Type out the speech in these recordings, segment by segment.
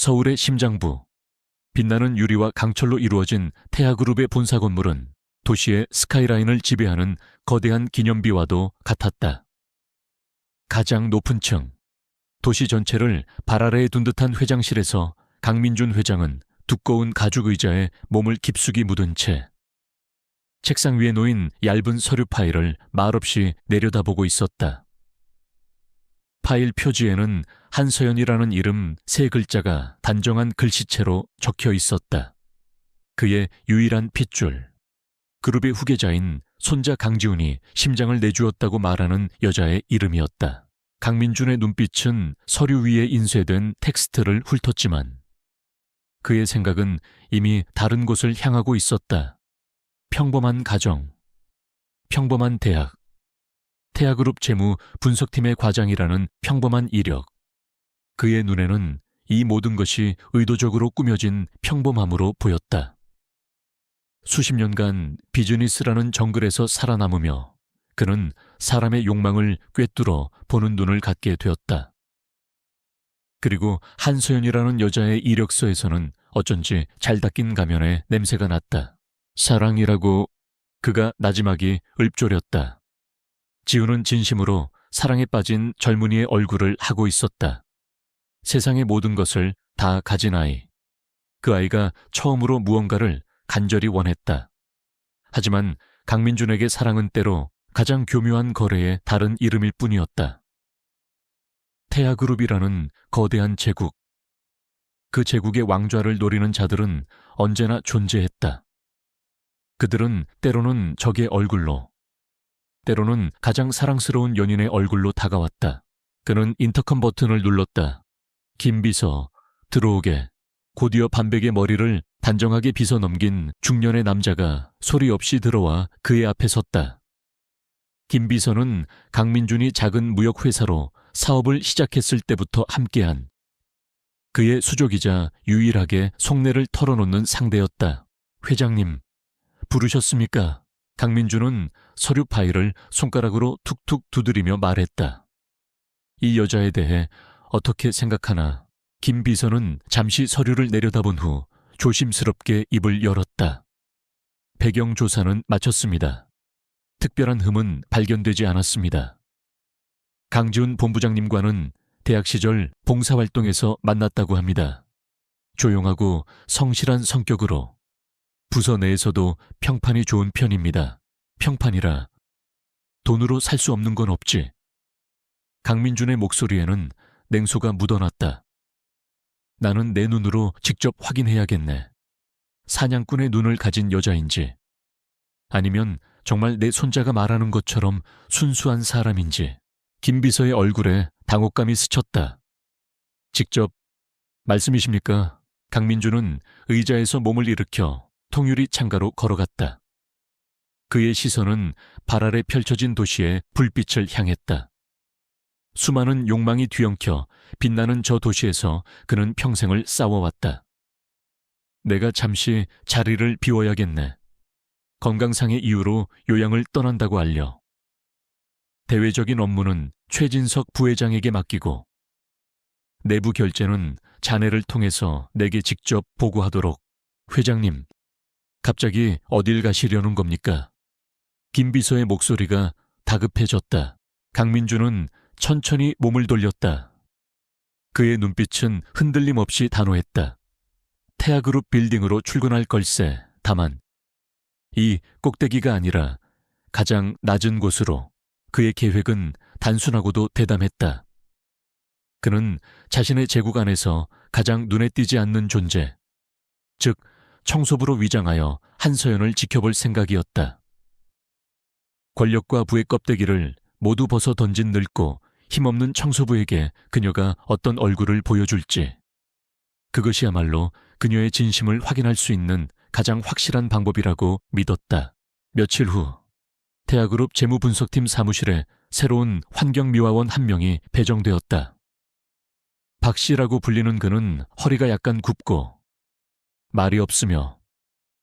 서울의 심장부, 빛나는 유리와 강철로 이루어진 태아그룹의 본사 건물은 도시의 스카이라인을 지배하는 거대한 기념비와도 같았다. 가장 높은 층, 도시 전체를 발 아래에 둔 듯한 회장실에서 강민준 회장은 두꺼운 가죽 의자에 몸을 깊숙이 묻은 채 책상 위에 놓인 얇은 서류 파일을 말없이 내려다보고 있었다. 파일 표지에는 한서연이라는 이름 3글자가 단정한 글씨체로 적혀 있었다. 그의 유일한 핏줄, 그룹의 후계자인 손자 강지훈이 심장을 내주었다고 말하는 여자의 이름이었다. 강민준의 눈빛은 서류 위에 인쇄된 텍스트를 훑었지만 그의 생각은 이미 다른 곳을 향하고 있었다. 평범한 가정, 평범한 대학, 태아그룹 재무 분석팀의 과장이라는 평범한 이력. 그의 눈에는 이 모든 것이 의도적으로 꾸며진 평범함으로 보였다. 수십 년간 비즈니스라는 정글에서 살아남으며 그는 사람의 욕망을 꿰뚫어 보는 눈을 갖게 되었다. 그리고 한소연이라는 여자의 이력서에서는 어쩐지 잘 닦인 가면에 냄새가 났다. 사랑이라고. 그가 나지막이 읊조렸다. 지우는 진심으로 사랑에 빠진 젊은이의 얼굴을 하고 있었다. 세상의 모든 것을 다 가진 아이. 그 아이가 처음으로 무언가를 간절히 원했다. 하지만 강민준에게 사랑은 때로 가장 교묘한 거래의 다른 이름일 뿐이었다. 태아그룹이라는 거대한 제국. 그 제국의 왕좌를 노리는 자들은 언제나 존재했다. 그들은 때로는 적의 얼굴로, 때로는 가장 사랑스러운 연인의 얼굴로 다가왔다. 그는 인터컴 버튼을 눌렀다. 김 비서, 들어오게. 곧이어 반백의 머리를 단정하게 빗어 넘긴 중년의 남자가 소리 없이 들어와 그의 앞에 섰다. 김 비서는 강민준이 작은 무역회사로 사업을 시작했을 때부터 함께한 그의 수족이자 유일하게 속내를 털어놓는 상대였다. 회장님, 부르셨습니까? 강민준은 서류 파일을 손가락으로 툭툭 두드리며 말했다. 이 여자에 대해 어떻게 생각하나? 김 비서는 잠시 서류를 내려다본 후 조심스럽게 입을 열었다. 배경 조사는 마쳤습니다. 특별한 흠은 발견되지 않았습니다. 강지훈 본부장님과는 대학 시절 봉사활동에서 만났다고 합니다. 조용하고 성실한 성격으로 부서 내에서도 평판이 좋은 편입니다. 평판이라 돈으로 살 수 없는 건 없지. 강민준의 목소리에는 냉소가 묻어났다. 나는 내 눈으로 직접 확인해야겠네. 사냥꾼의 눈을 가진 여자인지 아니면 정말 내 손자가 말하는 것처럼 순수한 사람인지. 김 비서의 얼굴에 당혹감이 스쳤다. 직접 말씀이십니까? 강민준은 의자에서 몸을 일으켜 통유리 창가로 걸어갔다. 그의 시선은 발 아래 펼쳐진 도시의 불빛을 향했다. 수많은 욕망이 뒤엉켜 빛나는 저 도시에서 그는 평생을 싸워왔다. 내가 잠시 자리를 비워야겠네. 건강상의 이유로 요양을 떠난다고 알려. 대외적인 업무는 최진석 부회장에게 맡기고 내부 결제는 자네를 통해서 내게 직접 보고하도록. 회장님, 갑자기 어딜 가시려는 겁니까? 김 비서의 목소리가 다급해졌다. 강민준은 천천히 몸을 돌렸다. 그의 눈빛은 흔들림 없이 단호했다. 태아그룹 빌딩으로 출근할 걸세. 다만 이 꼭대기가 아니라 가장 낮은 곳으로. 그의 계획은 단순하고도 대담했다. 그는 자신의 제국 안에서 가장 눈에 띄지 않는 존재, 즉 청소부로 위장하여 한서연을 지켜볼 생각이었다. 권력과 부의 껍데기를 모두 벗어 던진 늙고 힘없는 청소부에게 그녀가 어떤 얼굴을 보여줄지, 그것이야말로 그녀의 진심을 확인할 수 있는 가장 확실한 방법이라고 믿었다. 며칠 후 태아그룹 재무분석팀 사무실에 새로운 환경미화원 한 명이 배정되었다. 박 씨라고 불리는 그는 허리가 약간 굽고 말이 없으며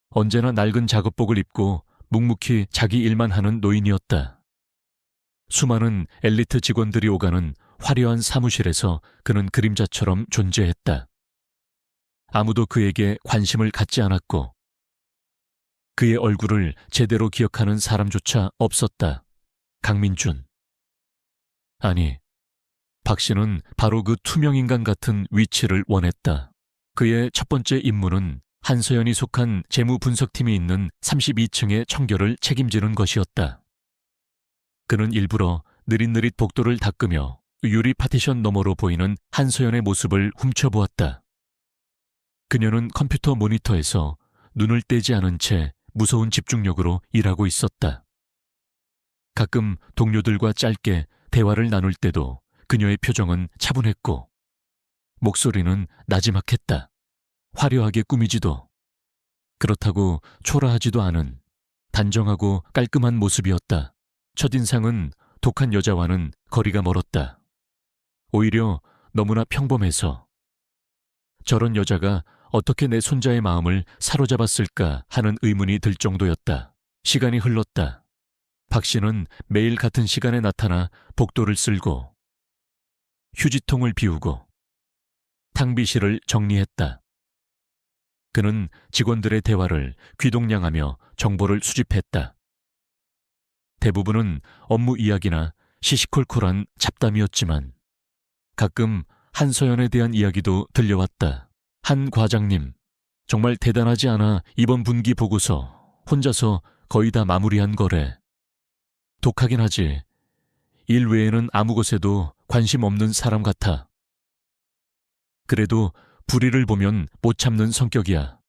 언제나 낡은 작업복을 입고 묵묵히 자기 일만 하는 노인이었다. 수많은 엘리트 직원들이 오가는 화려한 사무실에서 그는 그림자처럼 존재했다. 아무도 그에게 관심을 갖지 않았고 그의 얼굴을 제대로 기억하는 사람조차 없었다. 강민준. 아니, 박 씨는 바로 그 투명인간 같은 위치를 원했다. 그의 첫 번째 임무는 한서연이 속한 재무분석팀이 있는 32층의 청결을 책임지는 것이었다. 그는 일부러 느릿느릿 복도를 닦으며 유리 파티션 너머로 보이는 한서연의 모습을 훔쳐보았다. 그녀는 컴퓨터 모니터에서 눈을 떼지 않은 채 무서운 집중력으로 일하고 있었다. 가끔 동료들과 짧게 대화를 나눌 때도 그녀의 표정은 차분했고 목소리는 나지막했다. 화려하게 꾸미지도 그렇다고 초라하지도 않은 단정하고 깔끔한 모습이었다. 첫인상은 독한 여자와는 거리가 멀었다. 오히려 너무나 평범해서 저런 여자가 어떻게 내 손자의 마음을 사로잡았을까 하는 의문이 들 정도였다. 시간이 흘렀다. 박 씨는 매일 같은 시간에 나타나 복도를 쓸고 휴지통을 비우고 탕비실을 정리했다. 그는 직원들의 대화를 귀동냥하며 정보를 수집했다. 대부분은 업무 이야기나 시시콜콜한 잡담이었지만 가끔 한서연에 대한 이야기도 들려왔다. 한 과장님, 정말 대단하지 않아 이번 분기 보고서 혼자서 거의 다 마무리한 거래. 독하긴 하지. 일 외에는 아무 것에도 관심 없는 사람 같아. 그래도 불의를 보면 못 참는 성격이야.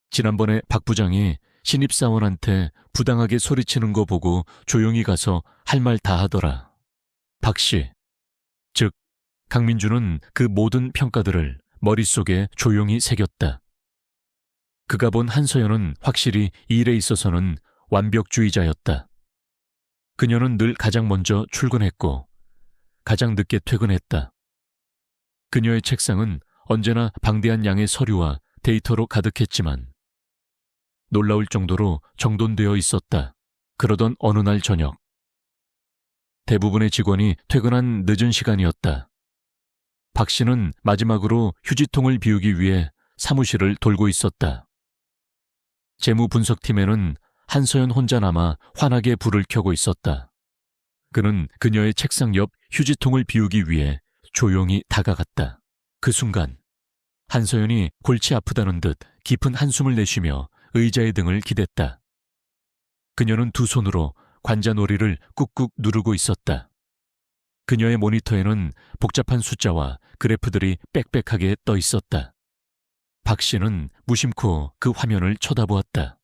지난번에 박 부장이 신입사원한테 부당하게 소리치는 거 보고 조용히 가서 할 말 다 하더라. 박 씨, 즉 강민주는 그 모든 평가들을 머릿속에 조용히 새겼다. 그가 본 한서연은 확실히 일에 있어서는 완벽주의자였다. 그녀는 늘 가장 먼저 출근했고 가장 늦게 퇴근했다. 그녀의 책상은 언제나 방대한 양의 서류와 데이터로 가득했지만 놀라울 정도로 정돈되어 있었다. 그러던 어느 날 저녁, 대부분의 직원이 퇴근한 늦은 시간이었다. 박 씨는 마지막으로 휴지통을 비우기 위해 사무실을 돌고 있었다. 재무분석팀에는 한서연 혼자 남아 환하게 불을 켜고 있었다. 그는 그녀의 책상 옆 휴지통을 비우기 위해 조용히 다가갔다. 그 순간 한서연이 골치 아프다는 듯 깊은 한숨을 내쉬며 의자의 등을 기댔다. 그녀는 두 손으로 관자놀이를 꾹꾹 누르고 있었다. 그녀의 모니터에는 복잡한 숫자와 그래프들이 빽빽하게 떠 있었다. 박 씨는 무심코 그 화면을 쳐다보았다.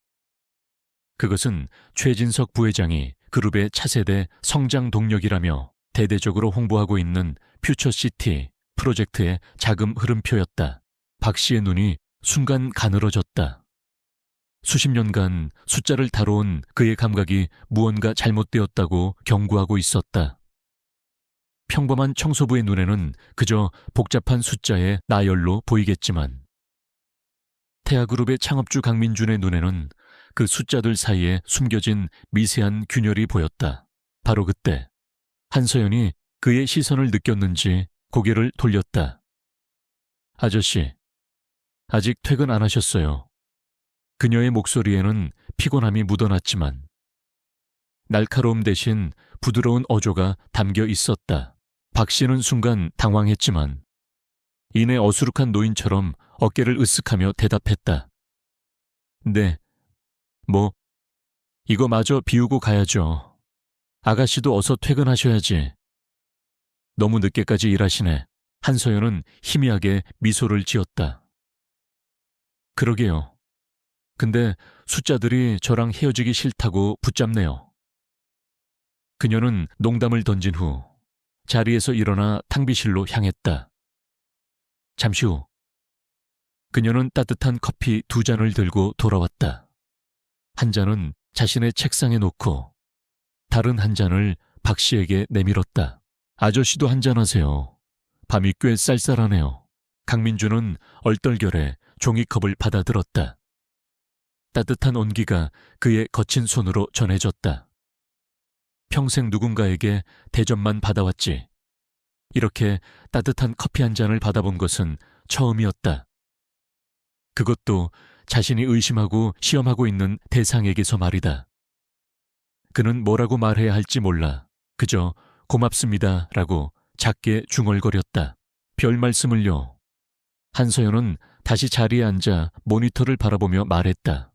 그것은 최진석 부회장이 그룹의 차세대 성장 동력이라며 대대적으로 홍보하고 있는 퓨처시티 프로젝트의 자금 흐름표였다. 박 씨의 눈이 순간 가늘어졌다. 수십 년간 숫자를 다뤄온 그의 감각이 무언가 잘못되었다고 경고하고 있었다. 평범한 청소부의 눈에는 그저 복잡한 숫자의 나열로 보이겠지만 태아그룹의 창업주 강민준의 눈에는 그 숫자들 사이에 숨겨진 미세한 균열이 보였다. 바로 그때 한서연이 그의 시선을 느꼈는지 고개를 돌렸다. 아저씨, 아직 퇴근 안 하셨어요. 그녀의 목소리에는 피곤함이 묻어났지만 날카로움 대신 부드러운 어조가 담겨 있었다. 박 씨는 순간 당황했지만 이내 어수룩한 노인처럼 어깨를 으쓱하며 대답했다. 네, 이거 마저 비우고 가야죠. 아가씨도 어서 퇴근하셔야지. 너무 늦게까지 일하시네. 한서연은 희미하게 미소를 지었다. 그러게요. 근데 숫자들이 저랑 헤어지기 싫다고 붙잡네요. 그녀는 농담을 던진 후 자리에서 일어나 탕비실로 향했다. 잠시 후 그녀는 따뜻한 커피 2잔을 들고 돌아왔다. 한 잔은 자신의 책상에 놓고 다른 한 잔을 박 씨에게 내밀었다. 아저씨도 한잔 하세요. 밤이 꽤 쌀쌀하네요. 강민주는 얼떨결에 종이컵을 받아들었다. 따뜻한 온기가 그의 거친 손으로 전해졌다. 평생 누군가에게 대접만 받아왔지. 이렇게 따뜻한 커피 한 잔을 받아본 것은 처음이었다. 그것도 자신이 의심하고 시험하고 있는 대상에게서 말이다. 그는 뭐라고 말해야 할지 몰라 그저 고맙습니다 라고 작게 중얼거렸다. 별 말씀을요. 한서연은 다시 자리에 앉아 모니터를 바라보며 말했다.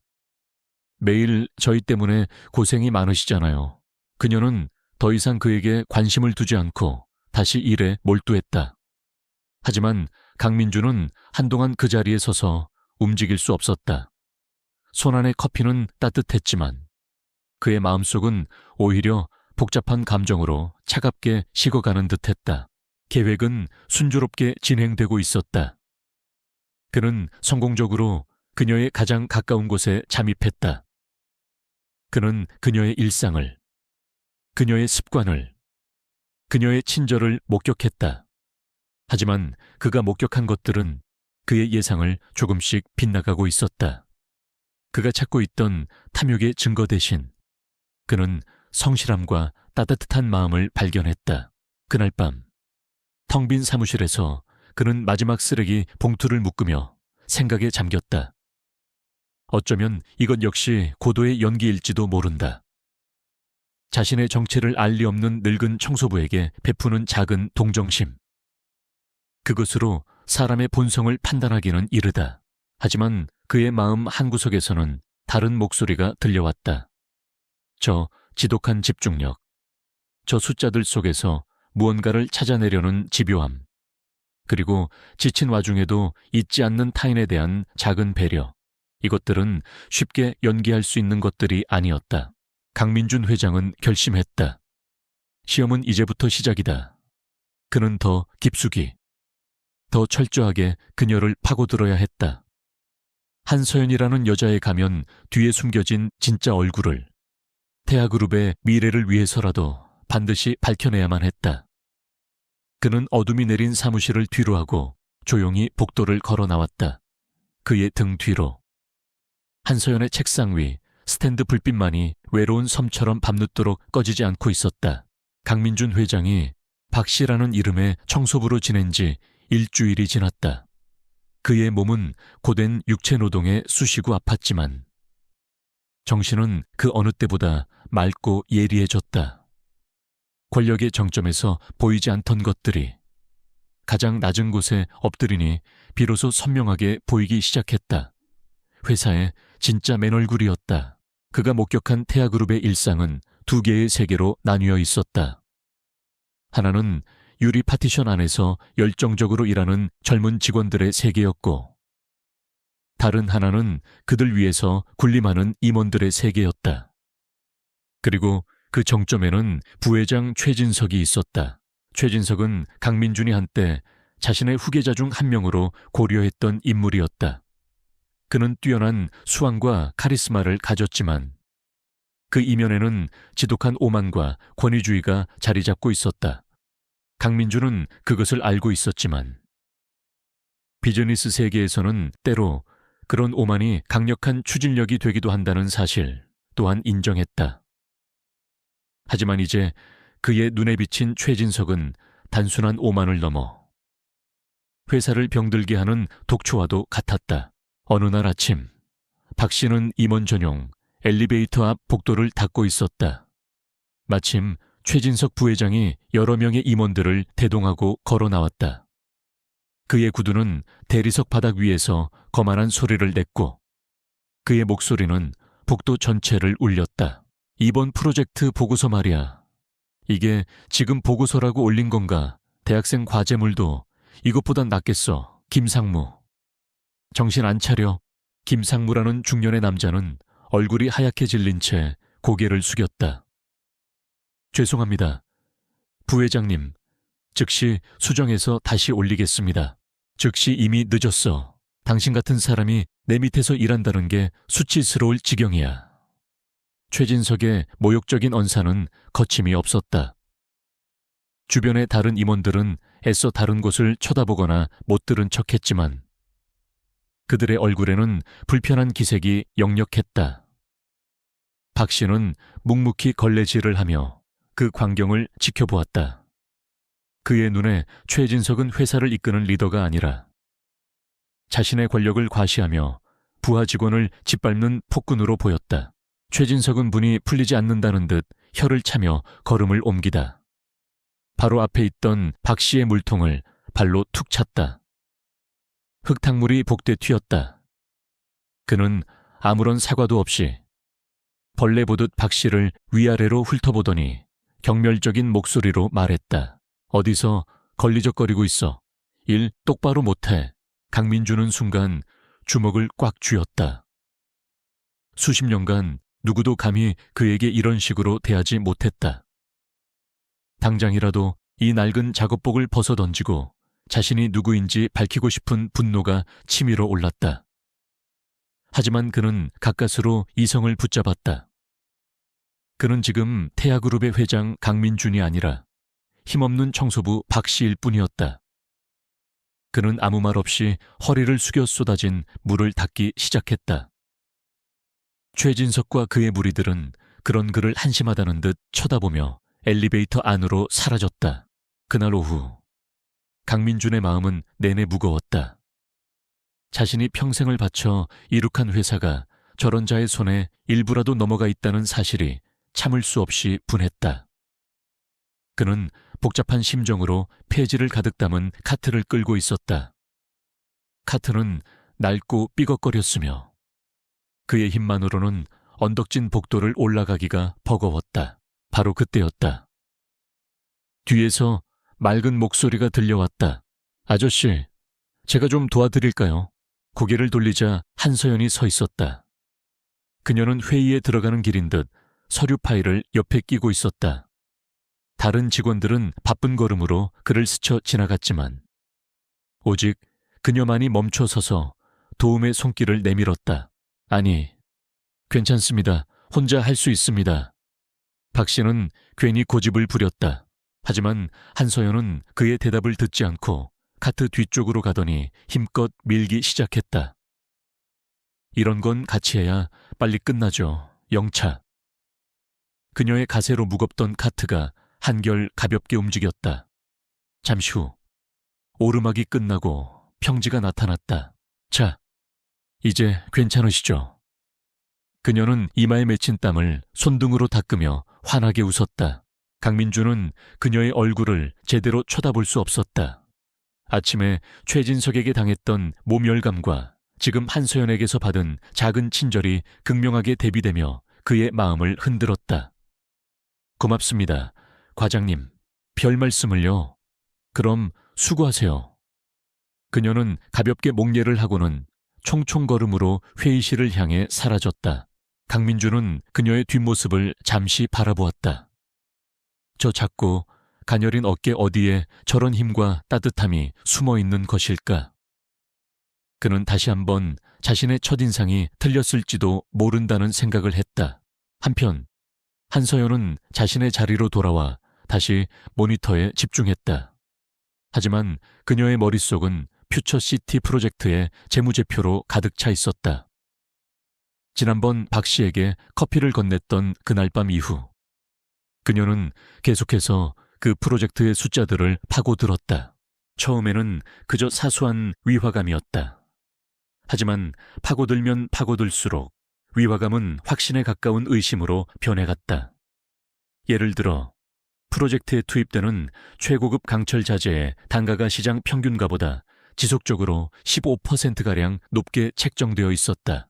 매일 저희 때문에 고생이 많으시잖아요. 그녀는 더 이상 그에게 관심을 두지 않고 다시 일에 몰두했다. 하지만 강민주는 한동안 그 자리에 서서 움직일 수 없었다. 손안의 커피는 따뜻했지만 그의 마음속은 오히려 복잡한 감정으로 차갑게 식어가는 듯했다. 계획은 순조롭게 진행되고 있었다. 그는 성공적으로 그녀의 가장 가까운 곳에 잠입했다. 그는 그녀의 일상을, 그녀의 습관을, 그녀의 친절을 목격했다. 하지만 그가 목격한 것들은 그의 예상을 조금씩 빗나가고 있었다. 그가 찾고 있던 탐욕의 증거 대신 그는 성실함과 따뜻한 마음을 발견했다. 그날 밤 텅 빈 사무실에서 그는 마지막 쓰레기 봉투를 묶으며 생각에 잠겼다. 어쩌면 이것 역시 고도의 연기일지도 모른다. 자신의 정체를 알 리 없는 늙은 청소부에게 베푸는 작은 동정심. 그것으로 사람의 본성을 판단하기는 이르다. 하지만 그의 마음 한구석에서는 다른 목소리가 들려왔다. 저 지독한 집중력, 저 숫자들 속에서 무언가를 찾아내려는 집요함, 그리고 지친 와중에도 잊지 않는 타인에 대한 작은 배려, 이것들은 쉽게 연기할 수 있는 것들이 아니었다. 강민준 회장은 결심했다. 시험은 이제부터 시작이다. 그는 더 깊숙이, 더 철저하게 그녀를 파고들어야 했다. 한서연이라는 여자에 가면 뒤에 숨겨진 진짜 얼굴을 태아그룹의 미래를 위해서라도 반드시 밝혀내야만 했다. 그는 어둠이 내린 사무실을 뒤로하고 조용히 복도를 걸어 나왔다. 그의 등 뒤로 한서연의 책상 위 스탠드 불빛만이 외로운 섬처럼 밤늦도록 꺼지지 않고 있었다. 강민준 회장이 박 씨라는 이름의 청소부로 지낸 지 일주일이 지났다. 그의 몸은 고된 육체 노동에 쑤시고 아팠지만 정신은 그 어느 때보다 맑고 예리해졌다. 권력의 정점에서 보이지 않던 것들이 가장 낮은 곳에 엎드리니 비로소 선명하게 보이기 시작했다. 회사의 진짜 맨 얼굴이었다. 그가 목격한 태아그룹의 일상은 두 개의 세계로 나뉘어 있었다. 하나는 유리 파티션 안에서 열정적으로 일하는 젊은 직원들의 세계였고, 다른 하나는 그들 위해서 군림하는 임원들의 세계였다. 그리고 그 정점에는 부회장 최진석이 있었다. 최진석은 강민준이 한때 자신의 후계자 중 한 명으로 고려했던 인물이었다. 그는 뛰어난 수완과 카리스마를 가졌지만 그 이면에는 지독한 오만과 권위주의가 자리 잡고 있었다. 강민준은 그것을 알고 있었지만 비즈니스 세계에서는 때로 그런 오만이 강력한 추진력이 되기도 한다는 사실 또한 인정했다. 하지만 이제 그의 눈에 비친 최진석은 단순한 오만을 넘어 회사를 병들게 하는 독초와도 같았다. 어느 날 아침, 박 씨는 임원 전용 엘리베이터 앞 복도를 닦고 있었다. 마침 최진석 부회장이 여러 명의 임원들을 대동하고 걸어 나왔다. 그의 구두는 대리석 바닥 위에서 거만한 소리를 냈고 그의 목소리는 복도 전체를 울렸다. 이번 프로젝트 보고서 말이야. 이게 지금 보고서라고 올린 건가? 대학생 과제물도 이것보단 낫겠어. 김상무. 정신 안 차려. 김상무라는 중년의 남자는 얼굴이 하얗게 질린 채 고개를 숙였다. 죄송합니다. 부회장님, 즉시 수정해서 다시 올리겠습니다. 즉시 이미 늦었어. 당신 같은 사람이 내 밑에서 일한다는 게 수치스러울 지경이야. 최진석의 모욕적인 언사는 거침이 없었다. 주변의 다른 임원들은 애써 다른 곳을 쳐다보거나 못 들은 척했지만 그들의 얼굴에는 불편한 기색이 역력했다. 박 씨는 묵묵히 걸레질을 하며 그 광경을 지켜보았다. 그의 눈에 최진석은 회사를 이끄는 리더가 아니라 자신의 권력을 과시하며 부하 직원을 짓밟는 폭군으로 보였다. 최진석은 분이 풀리지 않는다는 듯 혀를 차며 걸음을 옮기다. 바로 앞에 있던 박 씨의 물통을 발로 툭 찼다. 흙탕물이 복대 튀었다. 그는 아무런 사과도 없이 벌레 보듯 박 씨를 위아래로 훑어보더니 경멸적인 목소리로 말했다. 어디서 걸리적거리고 있어. 일 똑바로 못해. 강민주는 순간 주먹을 꽉 쥐었다. 수십 년간 누구도 감히 그에게 이런 식으로 대하지 못했다. 당장이라도 이 낡은 작업복을 벗어던지고 자신이 누구인지 밝히고 싶은 분노가 치밀어 올랐다. 하지만 그는 가까스로 이성을 붙잡았다. 그는 지금 태아그룹의 회장 강민준이 아니라 힘없는 청소부 박 씨일 뿐이었다. 그는 아무 말 없이 허리를 숙여 쏟아진 물을 닦기 시작했다. 최진석과 그의 무리들은 그런 그를 한심하다는 듯 쳐다보며 엘리베이터 안으로 사라졌다. 그날 오후 강민준의 마음은 내내 무거웠다. 자신이 평생을 바쳐 이룩한 회사가 저런 자의 손에 일부라도 넘어가 있다는 사실이 참을 수 없이 분했다. 그는 복잡한 심정으로 폐지를 가득 담은 카트를 끌고 있었다. 카트는 낡고 삐걱거렸으며 그의 힘만으로는 언덕진 복도를 올라가기가 버거웠다. 바로 그때였다. 뒤에서 맑은 목소리가 들려왔다. 아저씨, 제가 좀 도와드릴까요? 고개를 돌리자 한서연이 서 있었다. 그녀는 회의에 들어가는 길인 듯 서류 파일을 옆에 끼고 있었다. 다른 직원들은 바쁜 걸음으로 그를 스쳐 지나갔지만 오직 그녀만이 멈춰 서서 도움의 손길을 내밀었다. 아니, 괜찮습니다. 혼자 할 수 있습니다. 박 씨는 괜히 고집을 부렸다. 하지만 한서연은 그의 대답을 듣지 않고 카트 뒤쪽으로 가더니 힘껏 밀기 시작했다. 이런 건 같이 해야 빨리 끝나죠. 영차. 그녀의 가세로 무겁던 카트가 한결 가볍게 움직였다. 잠시 후 오르막이 끝나고 평지가 나타났다. 자, 이제 괜찮으시죠? 그녀는 이마에 맺힌 땀을 손등으로 닦으며 환하게 웃었다. 강민주는 그녀의 얼굴을 제대로 쳐다볼 수 없었다. 아침에 최진석에게 당했던 모멸감과 지금 한서연에게서 받은 작은 친절이 극명하게 대비되며 그의 마음을 흔들었다. 고맙습니다. 과장님, 별 말씀을요. 그럼 수고하세요. 그녀는 가볍게 목례를 하고는 총총걸음으로 회의실을 향해 사라졌다. 강민주는 그녀의 뒷모습을 잠시 바라보았다. 저 작고 가녀린 어깨 어디에 저런 힘과 따뜻함이 숨어있는 것일까? 그는 다시 한번 자신의 첫인상이 틀렸을지도 모른다는 생각을 했다. 한편 한서연은 자신의 자리로 돌아와 다시 모니터에 집중했다. 하지만 그녀의 머릿속은 퓨처시티 프로젝트의 재무제표로 가득 차 있었다. 지난번 박 씨에게 커피를 건넸던 그날 밤 이후 그녀는 계속해서 그 프로젝트의 숫자들을 파고들었다. 처음에는 그저 사소한 위화감이었다. 하지만 파고들면 파고들수록 위화감은 확신에 가까운 의심으로 변해갔다. 예를 들어 프로젝트에 투입되는 최고급 강철 자재의 단가가 시장 평균가보다 지속적으로 15%가량 높게 책정되어 있었다.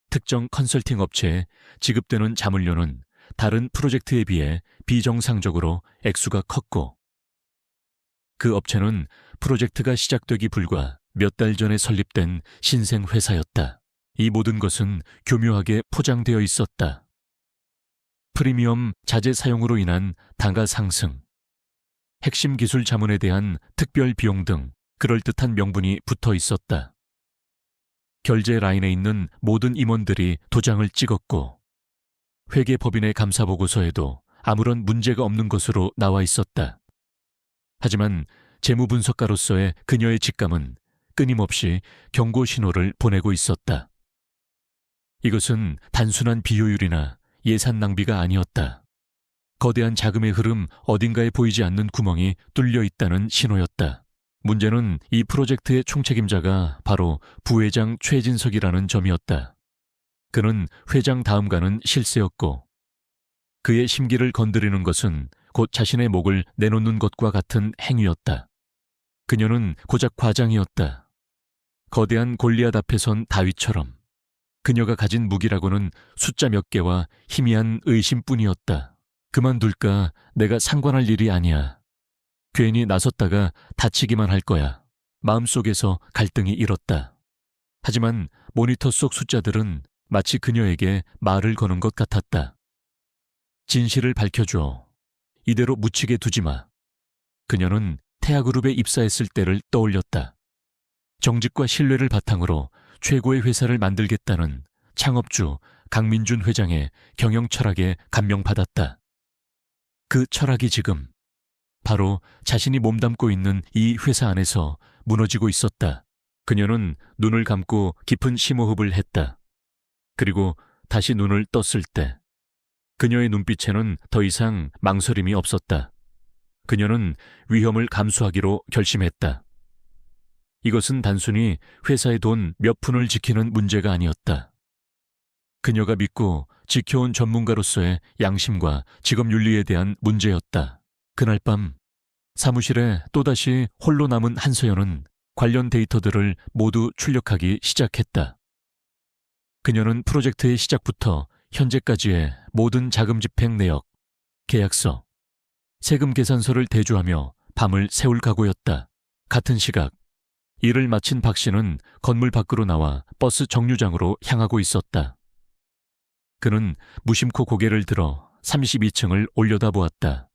특정 컨설팅 업체에 지급되는 자문료는 다른 프로젝트에 비해 비정상적으로 액수가 컸고 그 업체는 프로젝트가 시작되기 불과 몇 달 전에 설립된 신생 회사였다. 이 모든 것은 교묘하게 포장되어 있었다. 프리미엄 자재 사용으로 인한 단가 상승, 핵심 기술 자문에 대한 특별 비용 등 그럴듯한 명분이 붙어 있었다. 결제 라인에 있는 모든 임원들이 도장을 찍었고 회계법인의 감사보고서에도 아무런 문제가 없는 것으로 나와 있었다. 하지만 재무분석가로서의 그녀의 직감은 끊임없이 경고 신호를 보내고 있었다. 이것은 단순한 비효율이나 예산 낭비가 아니었다. 거대한 자금의 흐름 어딘가에 보이지 않는 구멍이 뚫려 있다는 신호였다. 문제는 이 프로젝트의 총책임자가 바로 부회장 최진석이라는 점이었다. 그는 회장 다음가는 실세였고 그의 심기를 건드리는 것은 곧 자신의 목을 내놓는 것과 같은 행위였다. 그녀는 고작 과장이었다. 거대한 골리앗 앞에 선 다윗처럼 그녀가 가진 무기라고는 숫자 몇 개와 희미한 의심뿐이었다. 그만둘까? 내가 상관할 일이 아니야. 괜히 나섰다가 다치기만 할 거야. 마음속에서 갈등이 일었다. 하지만 모니터 속 숫자들은 마치 그녀에게 말을 거는 것 같았다. 진실을 밝혀줘. 이대로 묻히게 두지 마. 그녀는 태아그룹에 입사했을 때를 떠올렸다. 정직과 신뢰를 바탕으로 최고의 회사를 만들겠다는 창업주 강민준 회장의 경영 철학에 감명받았다. 그 철학이 지금 바로 자신이 몸담고 있는 이 회사 안에서 무너지고 있었다. 그녀는 눈을 감고 깊은 심호흡을 했다. 그리고 다시 눈을 떴을 때 그녀의 눈빛에는 더 이상 망설임이 없었다. 그녀는 위험을 감수하기로 결심했다. 이것은 단순히 회사의 돈 몇 푼을 지키는 문제가 아니었다. 그녀가 믿고 지켜온 전문가로서의 양심과 직업윤리에 대한 문제였다. 그날 밤 사무실에 또다시 홀로 남은 한서연은 관련 데이터들을 모두 출력하기 시작했다. 그녀는 프로젝트의 시작부터 현재까지의 모든 자금 집행 내역, 계약서, 세금 계산서를 대조하며 밤을 새울 각오였다. 같은 시각, 일을 마친 박 씨는 건물 밖으로 나와 버스 정류장으로 향하고 있었다. 그는 무심코 고개를 들어 32층을 올려다보았다.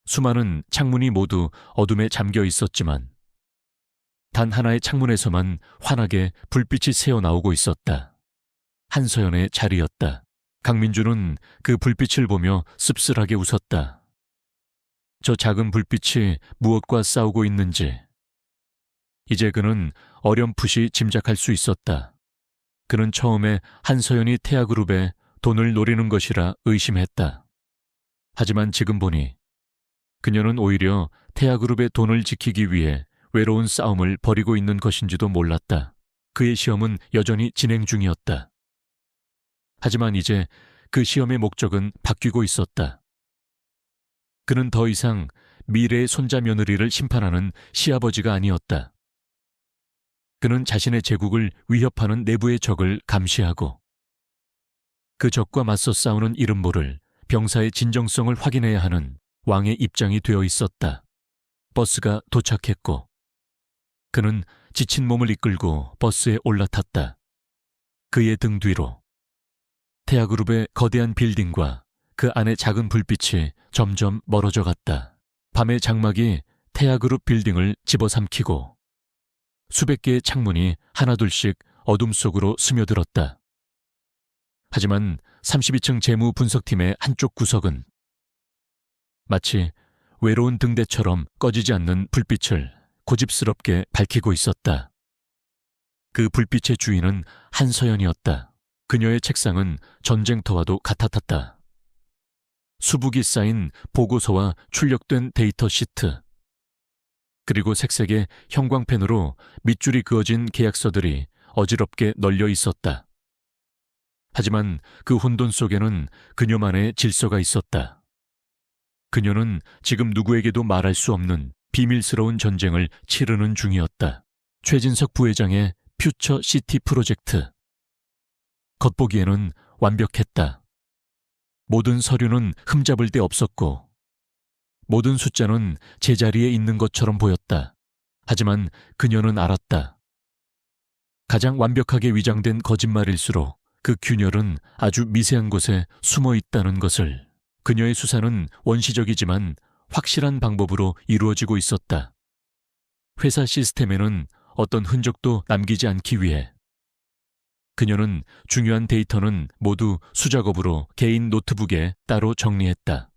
수많은 창문이 모두 어둠에 잠겨 있었지만 단 하나의 창문에서만 환하게 불빛이 새어나오고 있었다. 한서연의 자리였다. 강민주는 그 불빛을 보며 씁쓸하게 웃었다. 저 작은 불빛이 무엇과 싸우고 있는지 이제 그는 어렴풋이 짐작할 수 있었다. 그는 처음에 한서연이 태아그룹에 돈을 노리는 것이라 의심했다. 하지만 지금 보니 그녀는 오히려 태아그룹의 돈을 지키기 위해 외로운 싸움을 벌이고 있는 것인지도 몰랐다. 그의 시험은 여전히 진행 중이었다. 하지만 이제 그 시험의 목적은 바뀌고 있었다. 그는 더 이상 미래의 손자 며느리를 심판하는 시아버지가 아니었다. 그는 자신의 제국을 위협하는 내부의 적을 감시하고 그 적과 맞서 싸우는 이름 모를 병사의 진정성을 확인해야 하는 왕의 입장이 되어 있었다. 버스가 도착했고 그는 지친 몸을 이끌고 버스에 올라탔다. 그의 등 뒤로 태아그룹의 거대한 빌딩과 그 안의 작은 불빛이 점점 멀어져 갔다. 밤의 장막이 태아그룹 빌딩을 집어삼키고 수백 개의 창문이 하나둘씩 어둠 속으로 스며들었다. 하지만 32층 재무 분석팀의 한쪽 구석은 마치 외로운 등대처럼 꺼지지 않는 불빛을 고집스럽게 밝히고 있었다. 그 불빛의 주인은 한서연이었다. 그녀의 책상은 전쟁터와도 같았다. 수북이 쌓인 보고서와 출력된 데이터 시트, 그리고 색색의 형광펜으로 밑줄이 그어진 계약서들이 어지럽게 널려 있었다. 하지만 그 혼돈 속에는 그녀만의 질서가 있었다. 그녀는 지금 누구에게도 말할 수 없는 비밀스러운 전쟁을 치르는 중이었다. 최진석 부회장의 퓨처 시티 프로젝트. 겉보기에는 완벽했다. 모든 서류는 흠잡을 데 없었고 모든 숫자는 제자리에 있는 것처럼 보였다. 하지만 그녀는 알았다. 가장 완벽하게 위장된 거짓말일수록 그 균열은 아주 미세한 곳에 숨어 있다는 것을. 그녀의 수사는 원시적이지만 확실한 방법으로 이루어지고 있었다. 회사 시스템에는 어떤 흔적도 남기지 않기 위해 그녀는 중요한 데이터는 모두 수작업으로 개인 노트북에 따로 정리했다.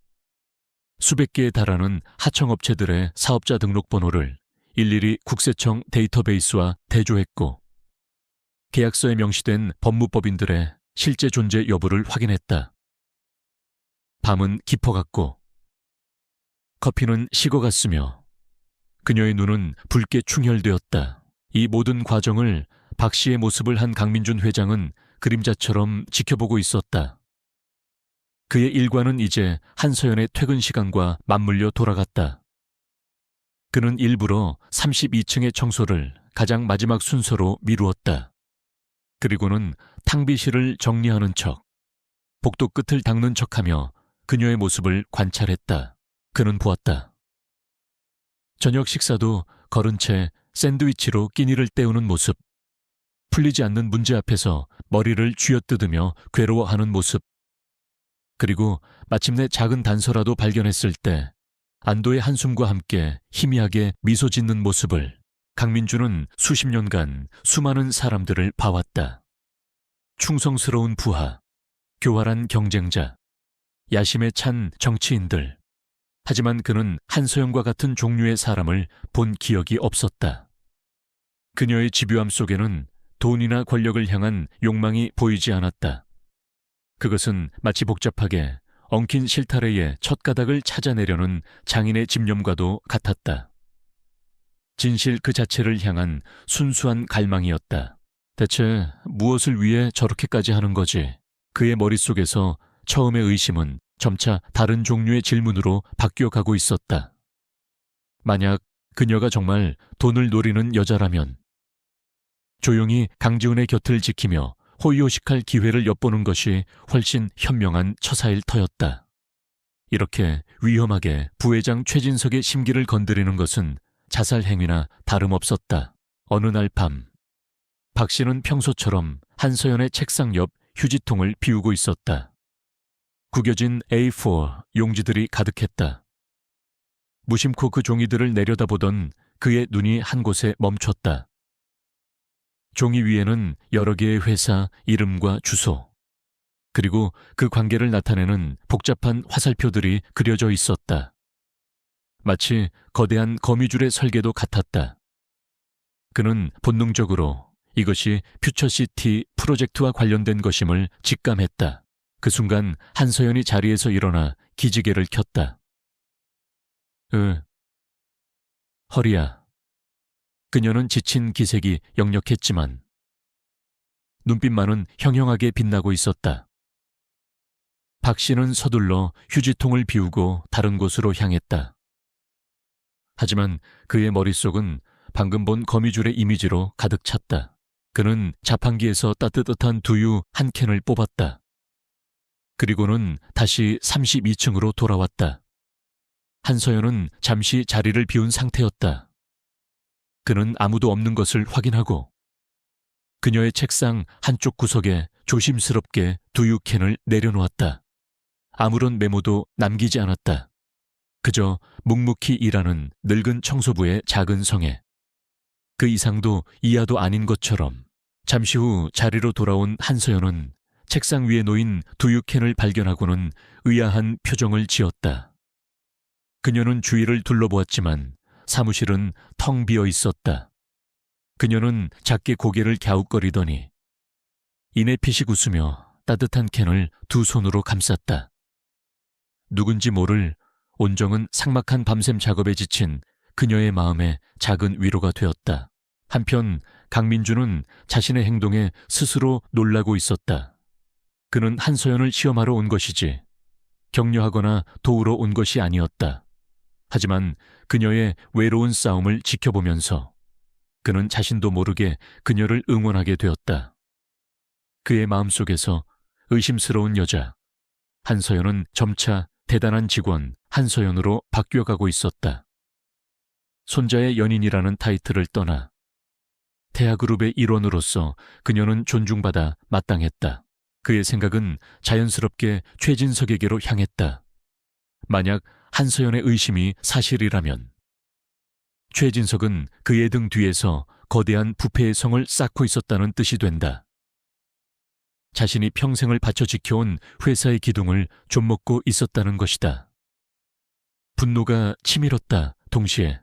수백 개에 달하는 하청업체들의 사업자 등록번호를 일일이 국세청 데이터베이스와 대조했고 계약서에 명시된 법무법인들의 실제 존재 여부를 확인했다. 밤은 깊어갔고 커피는 식어갔으며 그녀의 눈은 붉게 충혈되었다. 이 모든 과정을 박 씨의 모습을 한 강민준 회장은 그림자처럼 지켜보고 있었다. 그의 일과는 이제 한서연의 퇴근 시간과 맞물려 돌아갔다. 그는 일부러 32층의 청소를 가장 마지막 순서로 미루었다. 그리고는 탕비실을 정리하는 척, 복도 끝을 닦는 척하며 그녀의 모습을 관찰했다. 그는 보았다. 저녁 식사도 걸은 채 샌드위치로 끼니를 때우는 모습, 풀리지 않는 문제 앞에서 머리를 쥐어뜯으며 괴로워하는 모습, 그리고 마침내 작은 단서라도 발견했을 때 안도의 한숨과 함께 희미하게 미소 짓는 모습을 강민주는 수십 년간 수많은 사람들을 봐왔다. 충성스러운 부하, 교활한 경쟁자, 야심에 찬 정치인들. 하지만 그는 한서연과 같은 종류의 사람을 본 기억이 없었다. 그녀의 집요함 속에는 돈이나 권력을 향한 욕망이 보이지 않았다. 그것은 마치 복잡하게 엉킨 실타래의 첫 가닥을 찾아내려는 장인의 집념과도 같았다. 진실 그 자체를 향한 순수한 갈망이었다. 대체 무엇을 위해 저렇게까지 하는 거지? 그의 머릿속에서 처음의 의심은 점차 다른 종류의 질문으로 바뀌어가고 있었다. 만약 그녀가 정말 돈을 노리는 여자라면 조용히 강지훈의 곁을 지키며 호의호식할 기회를 엿보는 것이 훨씬 현명한 처사일 터였다. 이렇게 위험하게 부회장 최진석의 심기를 건드리는 것은 자살 행위나 다름없었다. 어느 날 밤, 박 씨는 평소처럼 한서연의 책상 옆 휴지통을 비우고 있었다. 구겨진 A4 용지들이 가득했다. 무심코 그 종이들을 내려다보던 그의 눈이 한 곳에 멈췄다. 종이 위에는 여러 개의 회사 이름과 주소, 그리고 그 관계를 나타내는 복잡한 화살표들이 그려져 있었다. 마치 거대한 거미줄의 설계도 같았다. 그는 본능적으로 이것이 퓨처시티 프로젝트와 관련된 것임을 직감했다. 그 순간 한서연이 자리에서 일어나 기지개를 켰다. 허리야. 그녀는 지친 기색이 역력했지만 눈빛만은 형형하게 빛나고 있었다. 박 씨는 서둘러 휴지통을 비우고 다른 곳으로 향했다. 하지만 그의 머릿속은 방금 본 거미줄의 이미지로 가득 찼다. 그는 자판기에서 따뜻한 두유 한 캔을 뽑았다. 그리고는 다시 32층으로 돌아왔다. 한서연은 잠시 자리를 비운 상태였다. 그는 아무도 없는 것을 확인하고 그녀의 책상 한쪽 구석에 조심스럽게 두유캔을 내려놓았다. 아무런 메모도 남기지 않았다. 그저 묵묵히 일하는 늙은 청소부의 작은 성에. 그 이상도 이하도 아닌 것처럼 잠시 후 자리로 돌아온 한서연은 책상 위에 놓인 두유캔을 발견하고는 의아한 표정을 지었다. 그녀는 주위를 둘러보았지만 사무실은 텅 비어 있었다. 그녀는 작게 고개를 갸웃거리더니 이내 피식 웃으며 따뜻한 캔을 두 손으로 감쌌다. 누군지 모를 온종은 삭막한 밤샘 작업에 지친 그녀의 마음에 작은 위로가 되었다. 한편 강민주는 자신의 행동에 스스로 놀라고 있었다. 그는 한서연을 시험하러 온 것이지 격려하거나 도우러 온 것이 아니었다. 하지만 그녀의 외로운 싸움을 지켜보면서 그는 자신도 모르게 그녀를 응원하게 되었다. 그의 마음속에서 의심스러운 여자 한서연은 점차 대단한 직원 한서연으로 바뀌어가고 있었다. 손자의 연인이라는 타이틀을 떠나 태아그룹의 일원으로서 그녀는 존중받아 마땅했다. 그의 생각은 자연스럽게 최진석에게로 향했다. 만약 한서연의 의심이 사실이라면 최진석은 그의 등 뒤에서 거대한 부패의 성을 쌓고 있었다는 뜻이 된다. 자신이 평생을 바쳐 지켜온 회사의 기둥을 좀먹고 있었다는 것이다. 분노가 치밀었다. 동시에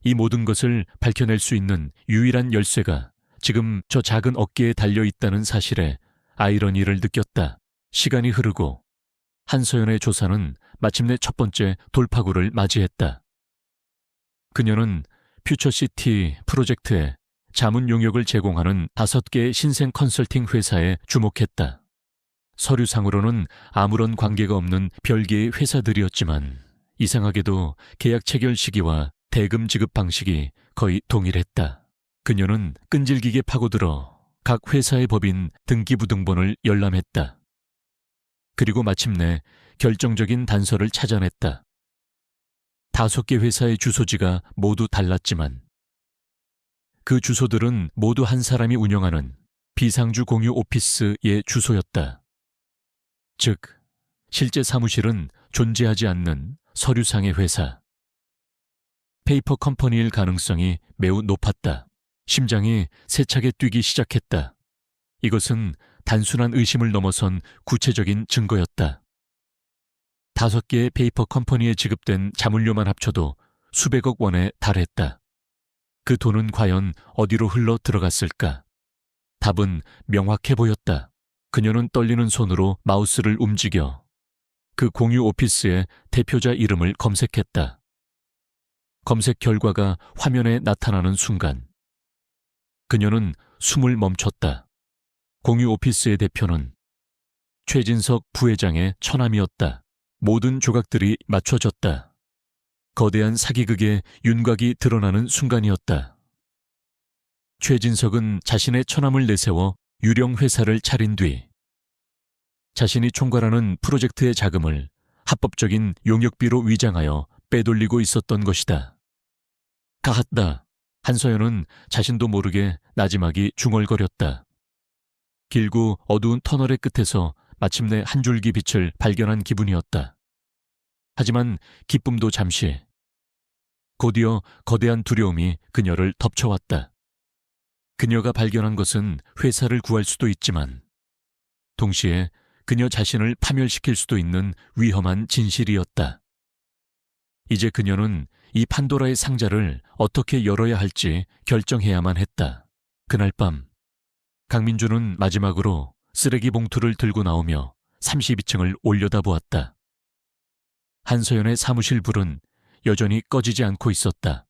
이 모든 것을 밝혀낼 수 있는 유일한 열쇠가 지금 저 작은 어깨에 달려 있다는 사실에 아이러니를 느꼈다. 시간이 흐르고 한서연의 조사는 마침내 첫 번째 돌파구를 맞이했다. 그녀는 퓨처시티 프로젝트에 자문 용역을 제공하는 5개의 신생 컨설팅 회사에 주목했다. 서류상으로는 아무런 관계가 없는 별개의 회사들이었지만 이상하게도 계약 체결 시기와 대금 지급 방식이 거의 동일했다. 그녀는 끈질기게 파고들어 각 회사의 법인 등기부등본을 열람했다. 그리고 마침내 결정적인 단서를 찾아냈다. 5개 회사의 주소지가 모두 달랐지만 그 주소들은 모두 한 사람이 운영하는 비상주 공유 오피스의 주소였다. 즉, 실제 사무실은 존재하지 않는 서류상의 회사. 페이퍼 컴퍼니일 가능성이 매우 높았다. 심장이 세차게 뛰기 시작했다. 이것은 단순한 의심을 넘어선 구체적인 증거였다. 5개의 페이퍼 컴퍼니에 지급된 자문료만 합쳐도 수백억 원에 달했다. 그 돈은 과연 어디로 흘러 들어갔을까? 답은 명확해 보였다. 그녀는 떨리는 손으로 마우스를 움직여 그 공유 오피스의 대표자 이름을 검색했다. 검색 결과가 화면에 나타나는 순간 그녀는 숨을 멈췄다. 공유 오피스의 대표는 최진석 부회장의 처남이었다. 모든 조각들이 맞춰졌다. 거대한 사기극의 윤곽이 드러나는 순간이었다. 최진석은 자신의 처남을 내세워 유령 회사를 차린 뒤 자신이 총괄하는 프로젝트의 자금을 합법적인 용역비로 위장하여 빼돌리고 있었던 것이다. 가핫다. 한서연은 자신도 모르게 나지막이 중얼거렸다. 길고 어두운 터널의 끝에서 마침내 한 줄기 빛을 발견한 기분이었다. 하지만 기쁨도 잠시, 곧이어 거대한 두려움이 그녀를 덮쳐왔다. 그녀가 발견한 것은 회사를 구할 수도 있지만 동시에 그녀 자신을 파멸시킬 수도 있는 위험한 진실이었다. 이제 그녀는 이 판도라의 상자를 어떻게 열어야 할지 결정해야만 했다. 그날 밤 강민주는 마지막으로 쓰레기 봉투를 들고 나오며 32층을 올려다보았다. 한서연의 사무실 불은 여전히 꺼지지 않고 있었다.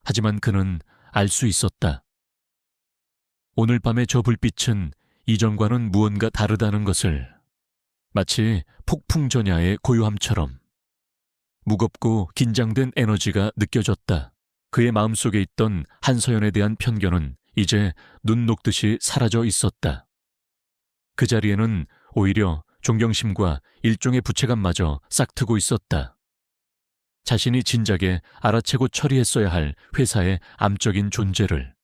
하지만 그는 알 수 있었다. 오늘 밤의 저 불빛은 이전과는 무언가 다르다는 것을, 마치 폭풍 전야의 고요함처럼 무겁고 긴장된 에너지가 느껴졌다. 그의 마음속에 있던 한서연에 대한 편견은 이제 눈 녹듯이 사라져 있었다. 그 자리에는 오히려 존경심과 일종의 부채감마저 싹트고 있었다. 자신이 진작에 알아채고 처리했어야 할 회사의 암적인 존재를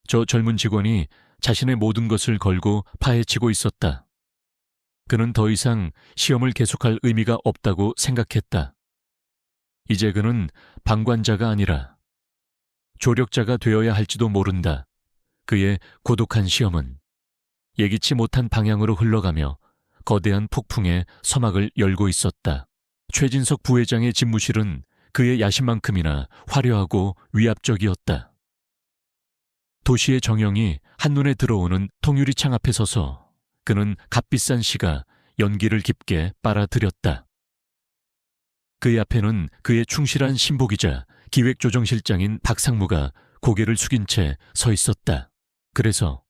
저 젊은 직원이 자신의 모든 것을 걸고 파헤치고 있었다. 그는 더 이상 시험을 계속할 의미가 없다고 생각했다. 이제 그는 방관자가 아니라 조력자가 되어야 할지도 모른다. 그의 고독한 시험은 예기치 못한 방향으로 흘러가며 거대한 폭풍의 서막을 열고 있었다. 최진석 부회장의 집무실은 그의 야심만큼이나 화려하고 위압적이었다. 도시의 정형이 한눈에 들어오는 통유리창 앞에 서서 그는 값비싼 시가 연기를 깊게 빨아들였다. 그의 앞에는 그의 충실한 신복이자 기획조정실장인 박상무가 고개를 숙인 채 서 있었다. 그래서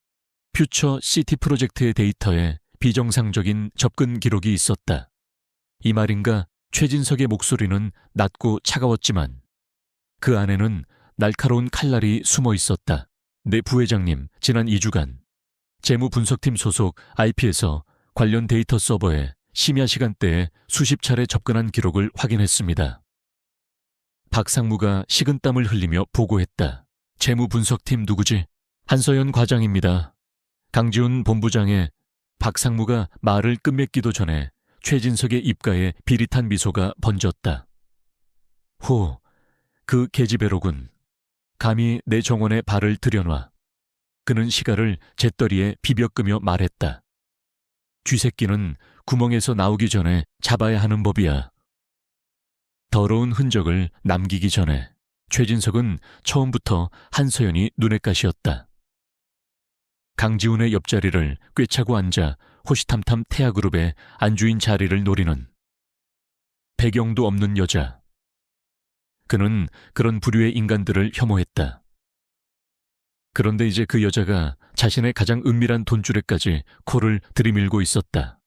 퓨처 시티 프로젝트의 데이터에 비정상적인 접근 기록이 있었다. 이 말인가 최진석의 목소리는 낮고 차가웠지만 그 안에는 날카로운 칼날이 숨어 있었다. 네 부회장님, 지난 2주간 재무분석팀 소속 IP에서 관련 데이터 서버에 심야 시간대에 수십 차례 접근한 기록을 확인했습니다. 박상무가 식은땀을 흘리며 보고했다. 재무분석팀 누구지? 한서연 과장입니다. 강지훈 본부장의 박상무가 말을 끝맺기도 전에 최진석의 입가에 비릿한 미소가 번졌다. 호, 그 계집애로군. 감히 내 정원에 발을 들여놔. 그는 시가를 재떨이에 비벼끄며 말했다. 쥐새끼는 구멍에서 나오기 전에 잡아야 하는 법이야. 더러운 흔적을 남기기 전에. 최진석은 처음부터 한서연이 눈엣가시였다. 강지훈의 옆자리를 꿰차고 앉아 호시탐탐 태아그룹의 안주인 자리를 노리는 배경도 없는 여자. 그는 그런 부류의 인간들을 혐오했다. 그런데 이제 그 여자가 자신의 가장 은밀한 돈줄에까지 코를 들이밀고 있었다.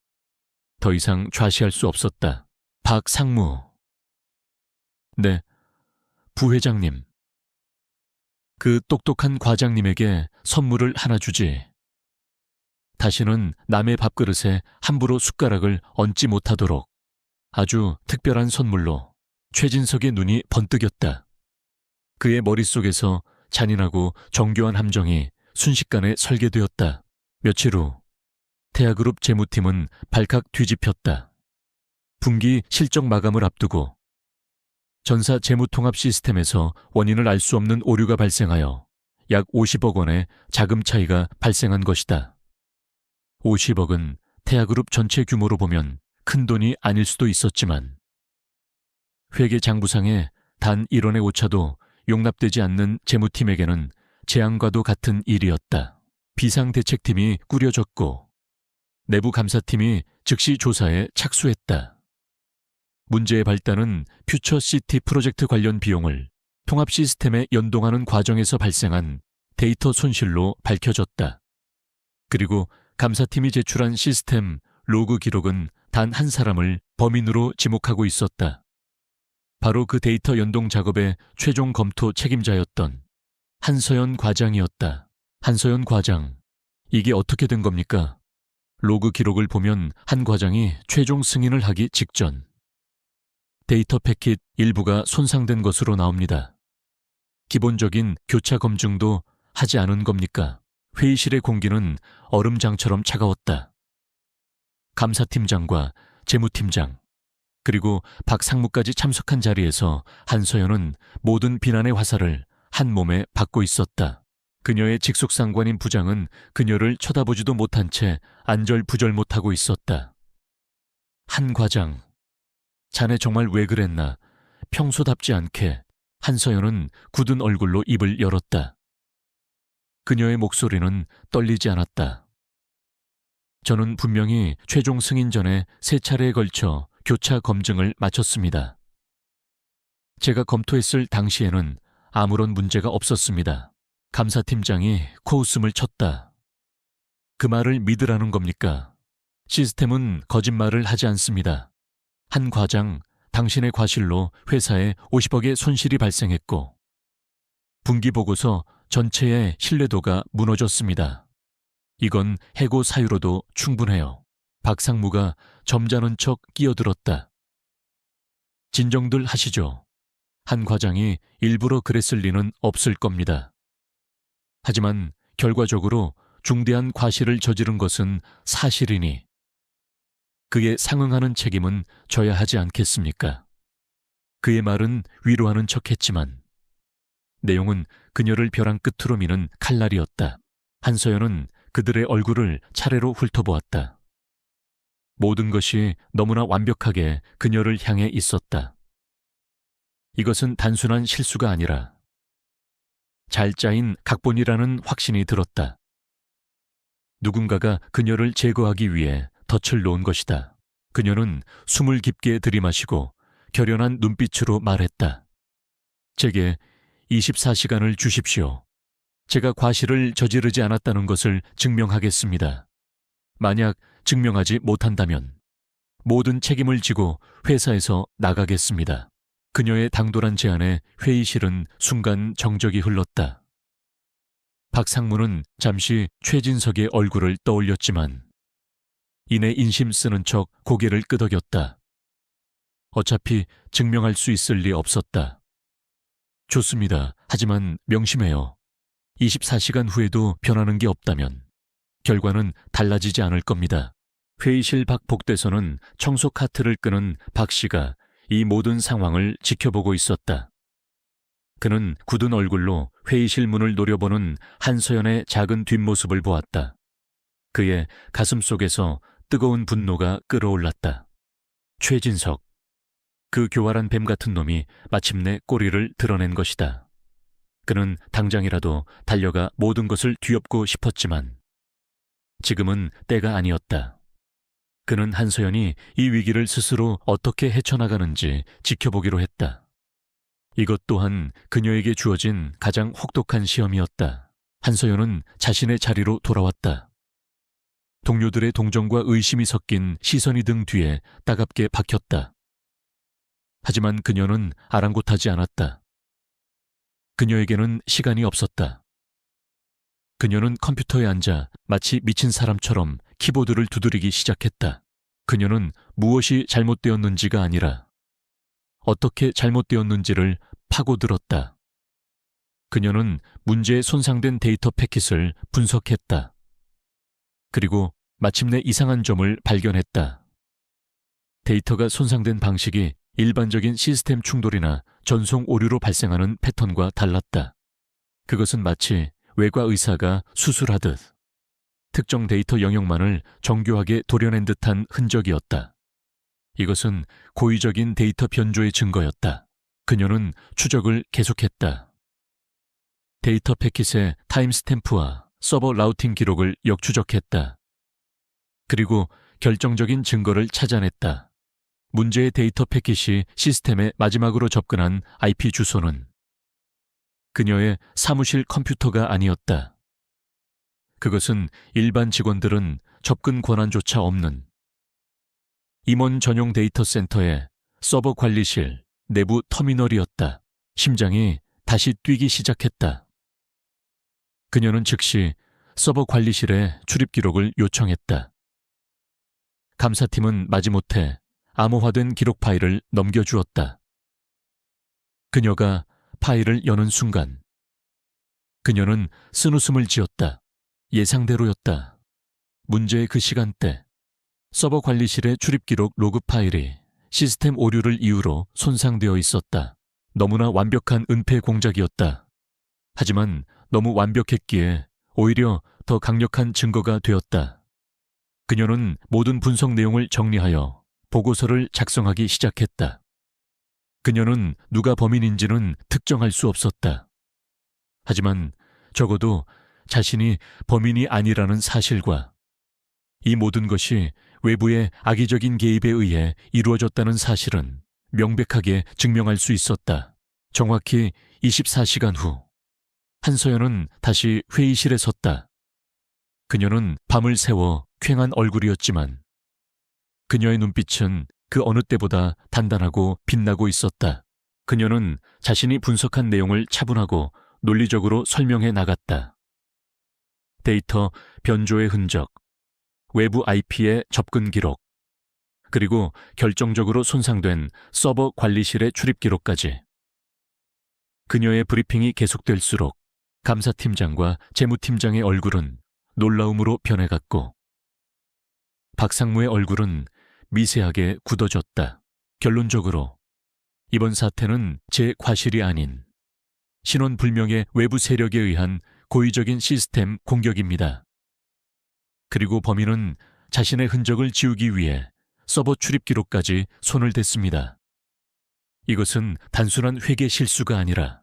더 이상 좌시할 수 없었다. 박상무. 네, 부회장님. 그 똑똑한 과장님에게 선물을 하나 주지. 다시는 남의 밥그릇에 함부로 숟가락을 얹지 못하도록. 아주 특별한 선물로. 최진석의 눈이 번뜩였다. 그의 머릿속에서 잔인하고 정교한 함정이 순식간에 설계되었다. 며칠 후 태아그룹 재무팀은 발칵 뒤집혔다. 분기 실적 마감을 앞두고 전사 재무통합 시스템에서 원인을 알 수 없는 오류가 발생하여 약 50억 원의 자금 차이가 발생한 것이다. 50억은 태아그룹 전체 규모로 보면 큰 돈이 아닐 수도 있었지만 회계 장부상에 단 1원의 오차도 용납되지 않는 재무팀에게는 재앙과도 같은 일이었다. 비상대책팀이 꾸려졌고 내부 감사팀이 즉시 조사에 착수했다. 문제의 발단은 퓨처시티 프로젝트 관련 비용을 통합 시스템에 연동하는 과정에서 발생한 데이터 손실로 밝혀졌다. 그리고 감사팀이 제출한 시스템 로그 기록은 단 한 사람을 범인으로 지목하고 있었다. 바로 그 데이터 연동 작업의 최종 검토 책임자였던 한서연 과장이었다. 한서연 과장, 이게 어떻게 된 겁니까? 로그 기록을 보면 한 과장이 최종 승인을 하기 직전 데이터 패킷 일부가 손상된 것으로 나옵니다. 기본적인 교차 검증도 하지 않은 겁니까? 회의실의 공기는 얼음장처럼 차가웠다. 감사팀장과 재무팀장, 그리고 박상무까지 참석한 자리에서 한서연은 모든 비난의 화살을 한 몸에 받고 있었다. 그녀의 직속상관인 부장은 그녀를 쳐다보지도 못한 채 안절부절 못하고 있었다. 한 과장, 자네 정말 왜 그랬나? 평소답지 않게 한서연은 굳은 얼굴로 입을 열었다. 그녀의 목소리는 떨리지 않았다. 저는 분명히 최종 승인 전에 3차례에 걸쳐 교차 검증을 마쳤습니다. 제가 검토했을 당시에는 아무런 문제가 없었습니다. 감사팀장이 코웃음을 쳤다. 그 말을 믿으라는 겁니까? 시스템은 거짓말을 하지 않습니다. 한 과장, 당신의 과실로 회사에 50억의 손실이 발생했고 분기보고서 전체의 신뢰도가 무너졌습니다. 이건 해고 사유로도 충분해요. 박상무가 점잖은 척 끼어들었다. 진정들 하시죠. 한 과장이 일부러 그랬을 리는 없을 겁니다. 하지만 결과적으로 중대한 과실을 저지른 것은 사실이니 그에 상응하는 책임은 져야 하지 않겠습니까? 그의 말은 위로하는 척했지만 내용은 그녀를 벼랑 끝으로 미는 칼날이었다. 한서연은 그들의 얼굴을 차례로 훑어보았다. 모든 것이 너무나 완벽하게 그녀를 향해 있었다. 이것은 단순한 실수가 아니라 잘 짜인 각본이라는 확신이 들었다. 누군가가 그녀를 제거하기 위해 덫을 놓은 것이다. 그녀는 숨을 깊게 들이마시고 결연한 눈빛으로 말했다. 제게 24시간을 주십시오. 제가 과실을 저지르지 않았다는 것을 증명하겠습니다. 만약 증명하지 못한다면 모든 책임을 지고 회사에서 나가겠습니다. 그녀의 당돌한 제안에 회의실은 순간 정적이 흘렀다. 박상무는 잠시 최진석의 얼굴을 떠올렸지만 이내 인심 쓰는 척 고개를 끄덕였다. 어차피 증명할 수 있을 리 없었다. 좋습니다. 하지만 명심해요. 24시간 후에도 변하는 게 없다면 결과는 달라지지 않을 겁니다. 회의실 밖 복대서는 청소 카트를 끄는 박 씨가 이 모든 상황을 지켜보고 있었다. 그는 굳은 얼굴로 회의실 문을 노려보는 한서연의 작은 뒷모습을 보았다. 그의 가슴속에서 뜨거운 분노가 끓어올랐다. 최진석, 그 교활한 뱀 같은 놈이 마침내 꼬리를 드러낸 것이다. 그는 당장이라도 달려가 모든 것을 뒤엎고 싶었지만 지금은 때가 아니었다. 그는 한서연이 이 위기를 스스로 어떻게 헤쳐나가는지 지켜보기로 했다. 이것 또한 그녀에게 주어진 가장 혹독한 시험이었다. 한서연은 자신의 자리로 돌아왔다. 동료들의 동정과 의심이 섞인 시선이 등 뒤에 따갑게 박혔다. 하지만 그녀는 아랑곳하지 않았다. 그녀에게는 시간이 없었다. 그녀는 컴퓨터에 앉아 마치 미친 사람처럼 키보드를 두드리기 시작했다. 그녀는 무엇이 잘못되었는지가 아니라 어떻게 잘못되었는지를 파고들었다. 그녀는 문제에 손상된 데이터 패킷을 분석했다. 그리고 마침내 이상한 점을 발견했다. 데이터가 손상된 방식이 일반적인 시스템 충돌이나 전송 오류로 발생하는 패턴과 달랐다. 그것은 마치 외과 의사가 수술하듯 특정 데이터 영역만을 정교하게 도려낸 듯한 흔적이었다. 이것은 고의적인 데이터 변조의 증거였다. 그녀는 추적을 계속했다. 데이터 패킷의 타임스탬프와 서버 라우팅 기록을 역추적했다. 그리고 결정적인 증거를 찾아냈다. 문제의 데이터 패킷이 시스템에 마지막으로 접근한 IP 주소는 그녀의 사무실 컴퓨터가 아니었다. 그것은 일반 직원들은 접근 권한조차 없는 임원 전용 데이터 센터의 서버 관리실 내부 터미널이었다. 심장이 다시 뛰기 시작했다. 그녀는 즉시 서버 관리실에 출입 기록을 요청했다. 감사팀은 마지못해 암호화된 기록 파일을 넘겨주었다. 그녀가 파일을 여는 순간 그녀는 쓴웃음을 지었다. 예상대로였다. 문제의 그 시간대 서버 관리실의 출입 기록 로그 파일이 시스템 오류를 이유로 손상되어 있었다. 너무나 완벽한 은폐 공작이었다. 하지만 너무 완벽했기에 오히려 더 강력한 증거가 되었다. 그녀는 모든 분석 내용을 정리하여 보고서를 작성하기 시작했다. 그녀는 누가 범인인지는 특정할 수 없었다. 하지만 적어도 자신이 범인이 아니라는 사실과 이 모든 것이 외부의 악의적인 개입에 의해 이루어졌다는 사실은 명백하게 증명할 수 있었다. 정확히 24시간 후 한서연은 다시 회의실에 섰다. 그녀는 밤을 새워 퀭한 얼굴이었지만 그녀의 눈빛은 그 어느 때보다 단단하고 빛나고 있었다. 그녀는 자신이 분석한 내용을 차분하고 논리적으로 설명해 나갔다. 데이터 변조의 흔적, 외부 IP의 접근 기록, 그리고 결정적으로 손상된 서버 관리실의 출입 기록까지. 그녀의 브리핑이 계속될수록 감사팀장과 재무팀장의 얼굴은 놀라움으로 변해갔고 박상무의 얼굴은 미세하게 굳어졌다. 결론적으로 이번 사태는 제 과실이 아닌 신원불명의 외부 세력에 의한 고의적인 시스템 공격입니다. 그리고 범인은 자신의 흔적을 지우기 위해 서버 출입 기록까지 손을 댔습니다. 이것은 단순한 회계 실수가 아니라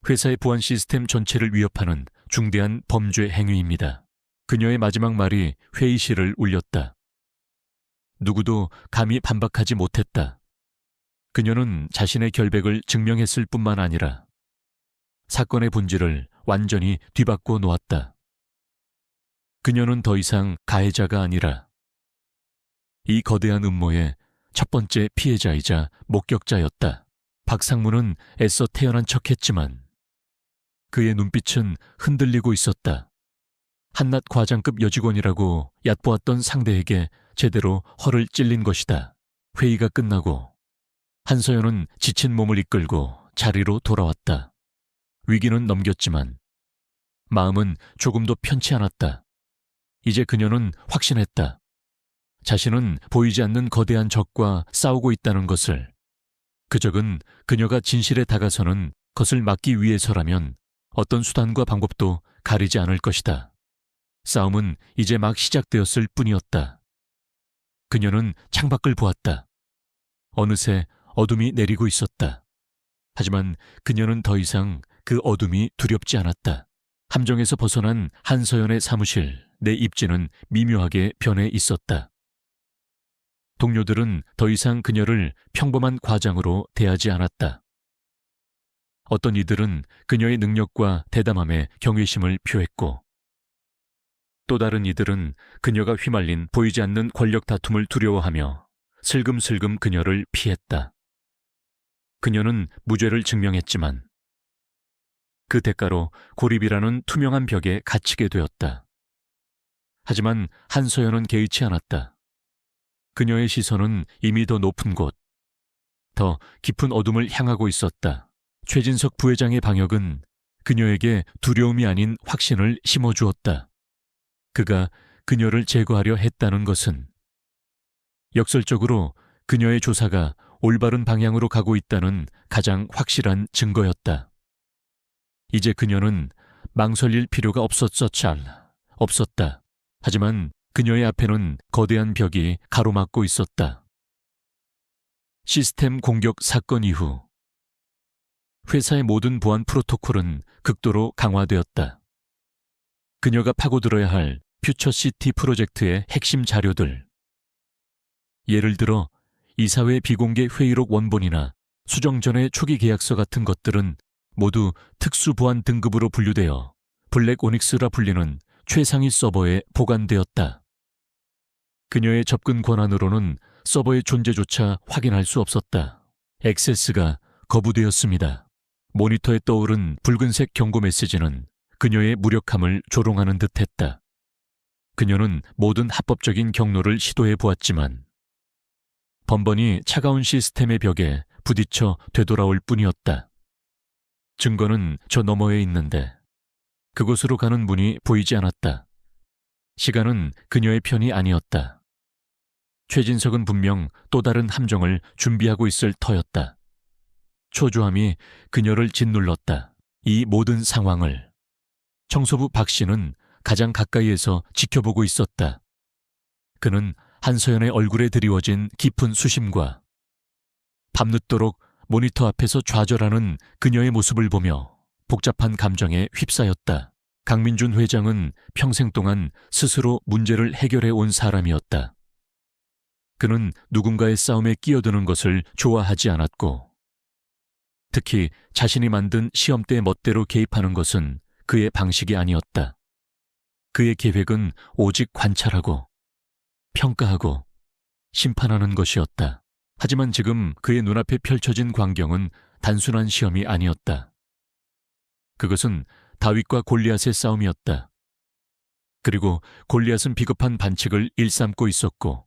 회사의 보안 시스템 전체를 위협하는 중대한 범죄 행위입니다. 그녀의 마지막 말이 회의실을 울렸다. 누구도 감히 반박하지 못했다. 그녀는 자신의 결백을 증명했을 뿐만 아니라 사건의 본질을 완전히 뒤바꿔 놓았다. 그녀는 더 이상 가해자가 아니라 이 거대한 음모의 첫 번째 피해자이자 목격자였다. 박상무는 애써 태연한 척했지만 그의 눈빛은 흔들리고 있었다. 한낱 과장급 여직원이라고 얕보았던 상대에게 제대로 허를 찔린 것이다. 회의가 끝나고 한서연은 지친 몸을 이끌고 자리로 돌아왔다. 위기는 넘겼지만 마음은 조금도 편치 않았다. 이제 그녀는 확신했다. 자신은 보이지 않는 거대한 적과 싸우고 있다는 것을. 그 적은 그녀가 진실에 다가서는 것을 막기 위해서라면 어떤 수단과 방법도 가리지 않을 것이다. 싸움은 이제 막 시작되었을 뿐이었다. 그녀는 창밖을 보았다. 어느새 어둠이 내리고 있었다. 하지만 그녀는 더 이상 그 어둠이 두렵지 않았다. 함정에서 벗어난 한서연의 사무실 내 입지는 미묘하게 변해 있었다. 동료들은 더 이상 그녀를 평범한 과장으로 대하지 않았다. 어떤 이들은 그녀의 능력과 대담함에 경외심을 표했고, 또 다른 이들은 그녀가 휘말린 보이지 않는 권력 다툼을 두려워하며 슬금슬금 그녀를 피했다. 그녀는 무죄를 증명했지만 그 대가로 고립이라는 투명한 벽에 갇히게 되었다. 하지만 한서연은 개의치 않았다. 그녀의 시선은 이미 더 높은 곳, 더 깊은 어둠을 향하고 있었다. 최진석 부회장의 방역은 그녀에게 두려움이 아닌 확신을 심어주었다. 그가 그녀를 제거하려 했다는 것은 역설적으로 그녀의 조사가 올바른 방향으로 가고 있다는 가장 확실한 증거였다. 이제 그녀는 망설일 필요가 없었다. 하지만 그녀의 앞에는 거대한 벽이 가로막고 있었다. 시스템 공격 사건 이후 회사의 모든 보안 프로토콜은 극도로 강화되었다. 그녀가 파고들어야 할 퓨처시티 프로젝트의 핵심 자료들, 예를 들어 이사회 비공개 회의록 원본이나 수정 전의 초기 계약서 같은 것들은 모두 특수보안 등급으로 분류되어 블랙 오닉스라 불리는 최상위 서버에 보관되었다. 그녀의 접근 권한으로는 서버의 존재조차 확인할 수 없었다. 액세스가 거부되었습니다. 모니터에 떠오른 붉은색 경고 메시지는 그녀의 무력함을 조롱하는 듯했다. 그녀는 모든 합법적인 경로를 시도해 보았지만 번번이 차가운 시스템의 벽에 부딪혀 되돌아올 뿐이었다. 증거는 저 너머에 있는데 그곳으로 가는 문이 보이지 않았다. 시간은 그녀의 편이 아니었다. 최진석은 분명 또 다른 함정을 준비하고 있을 터였다. 초조함이 그녀를 짓눌렀다. 이 모든 상황을 청소부 박 씨는 가장 가까이에서 지켜보고 있었다. 그는 한서연의 얼굴에 드리워진 깊은 수심과 밤늦도록 모니터 앞에서 좌절하는 그녀의 모습을 보며 복잡한 감정에 휩싸였다. 강민준 회장은 평생 동안 스스로 문제를 해결해 온 사람이었다. 그는 누군가의 싸움에 끼어드는 것을 좋아하지 않았고, 특히 자신이 만든 시험대의 멋대로 개입하는 것은 그의 방식이 아니었다. 그의 계획은 오직 관찰하고 평가하고 심판하는 것이었다. 하지만 지금 그의 눈앞에 펼쳐진 광경은 단순한 시험이 아니었다. 그것은 다윗과 골리앗의 싸움이었다. 그리고 골리앗은 비겁한 반칙을 일삼고 있었고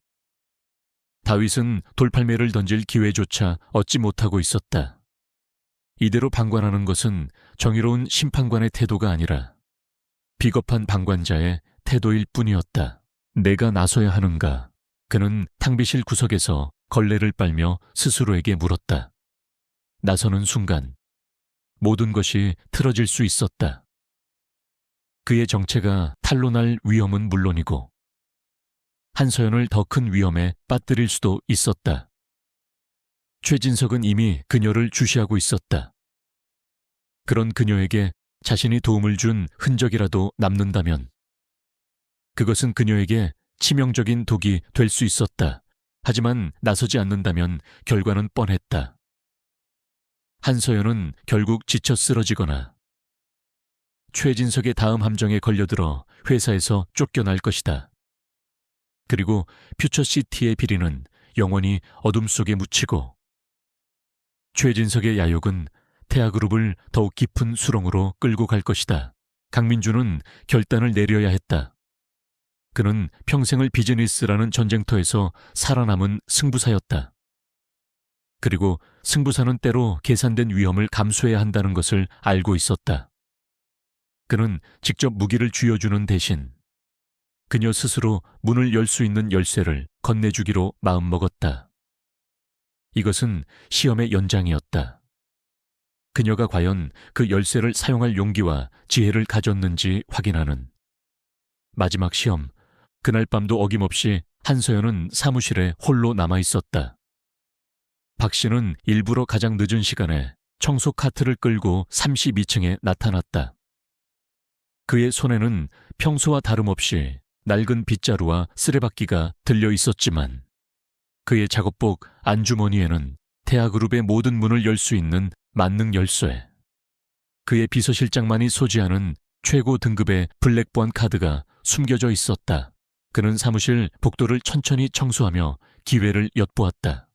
다윗은 돌팔매를 던질 기회조차 얻지 못하고 있었다. 이대로 방관하는 것은 정의로운 심판관의 태도가 아니라 비겁한 방관자의 태도일 뿐이었다. 내가 나서야 하는가? 그는 탕비실 구석에서 걸레를 빨며 스스로에게 물었다. 나서는 순간 모든 것이 틀어질 수 있었다. 그의 정체가 탄로날 위험은 물론이고 한서연을 더 큰 위험에 빠뜨릴 수도 있었다. 최진석은 이미 그녀를 주시하고 있었다. 그런 그녀에게 자신이 도움을 준 흔적이라도 남는다면 그것은 그녀에게 치명적인 독이 될 수 있었다. 하지만 나서지 않는다면 결과는 뻔했다. 한서연은 결국 지쳐 쓰러지거나 최진석의 다음 함정에 걸려들어 회사에서 쫓겨날 것이다. 그리고 퓨처시티의 비리는 영원히 어둠 속에 묻히고 최진석의 야욕은 태아그룹을 더욱 깊은 수렁으로 끌고 갈 것이다. 강민주는 결단을 내려야 했다. 그는 평생을 비즈니스라는 전쟁터에서 살아남은 승부사였다. 그리고 승부사는 때로 계산된 위험을 감수해야 한다는 것을 알고 있었다. 그는 직접 무기를 쥐어주는 대신 그녀 스스로 문을 열 수 있는 열쇠를 건네주기로 마음먹었다. 이것은 시험의 연장이었다. 그녀가 과연 그 열쇠를 사용할 용기와 지혜를 가졌는지 확인하는 마지막 시험. 그날 밤도 어김없이 한서연은 사무실에 홀로 남아있었다. 박 씨는 일부러 가장 늦은 시간에 청소 카트를 끌고 32층에 나타났다. 그의 손에는 평소와 다름없이 낡은 빗자루와 쓰레받기가 들려 있었지만 그의 작업복 안주머니에는 태아그룹의 모든 문을 열 수 있는 만능 열쇠, 그의 비서실장만이 소지하는 최고 등급의 블랙보안 카드가 숨겨져 있었다. 그는 사무실 복도를 천천히 청소하며 기회를 엿보았다.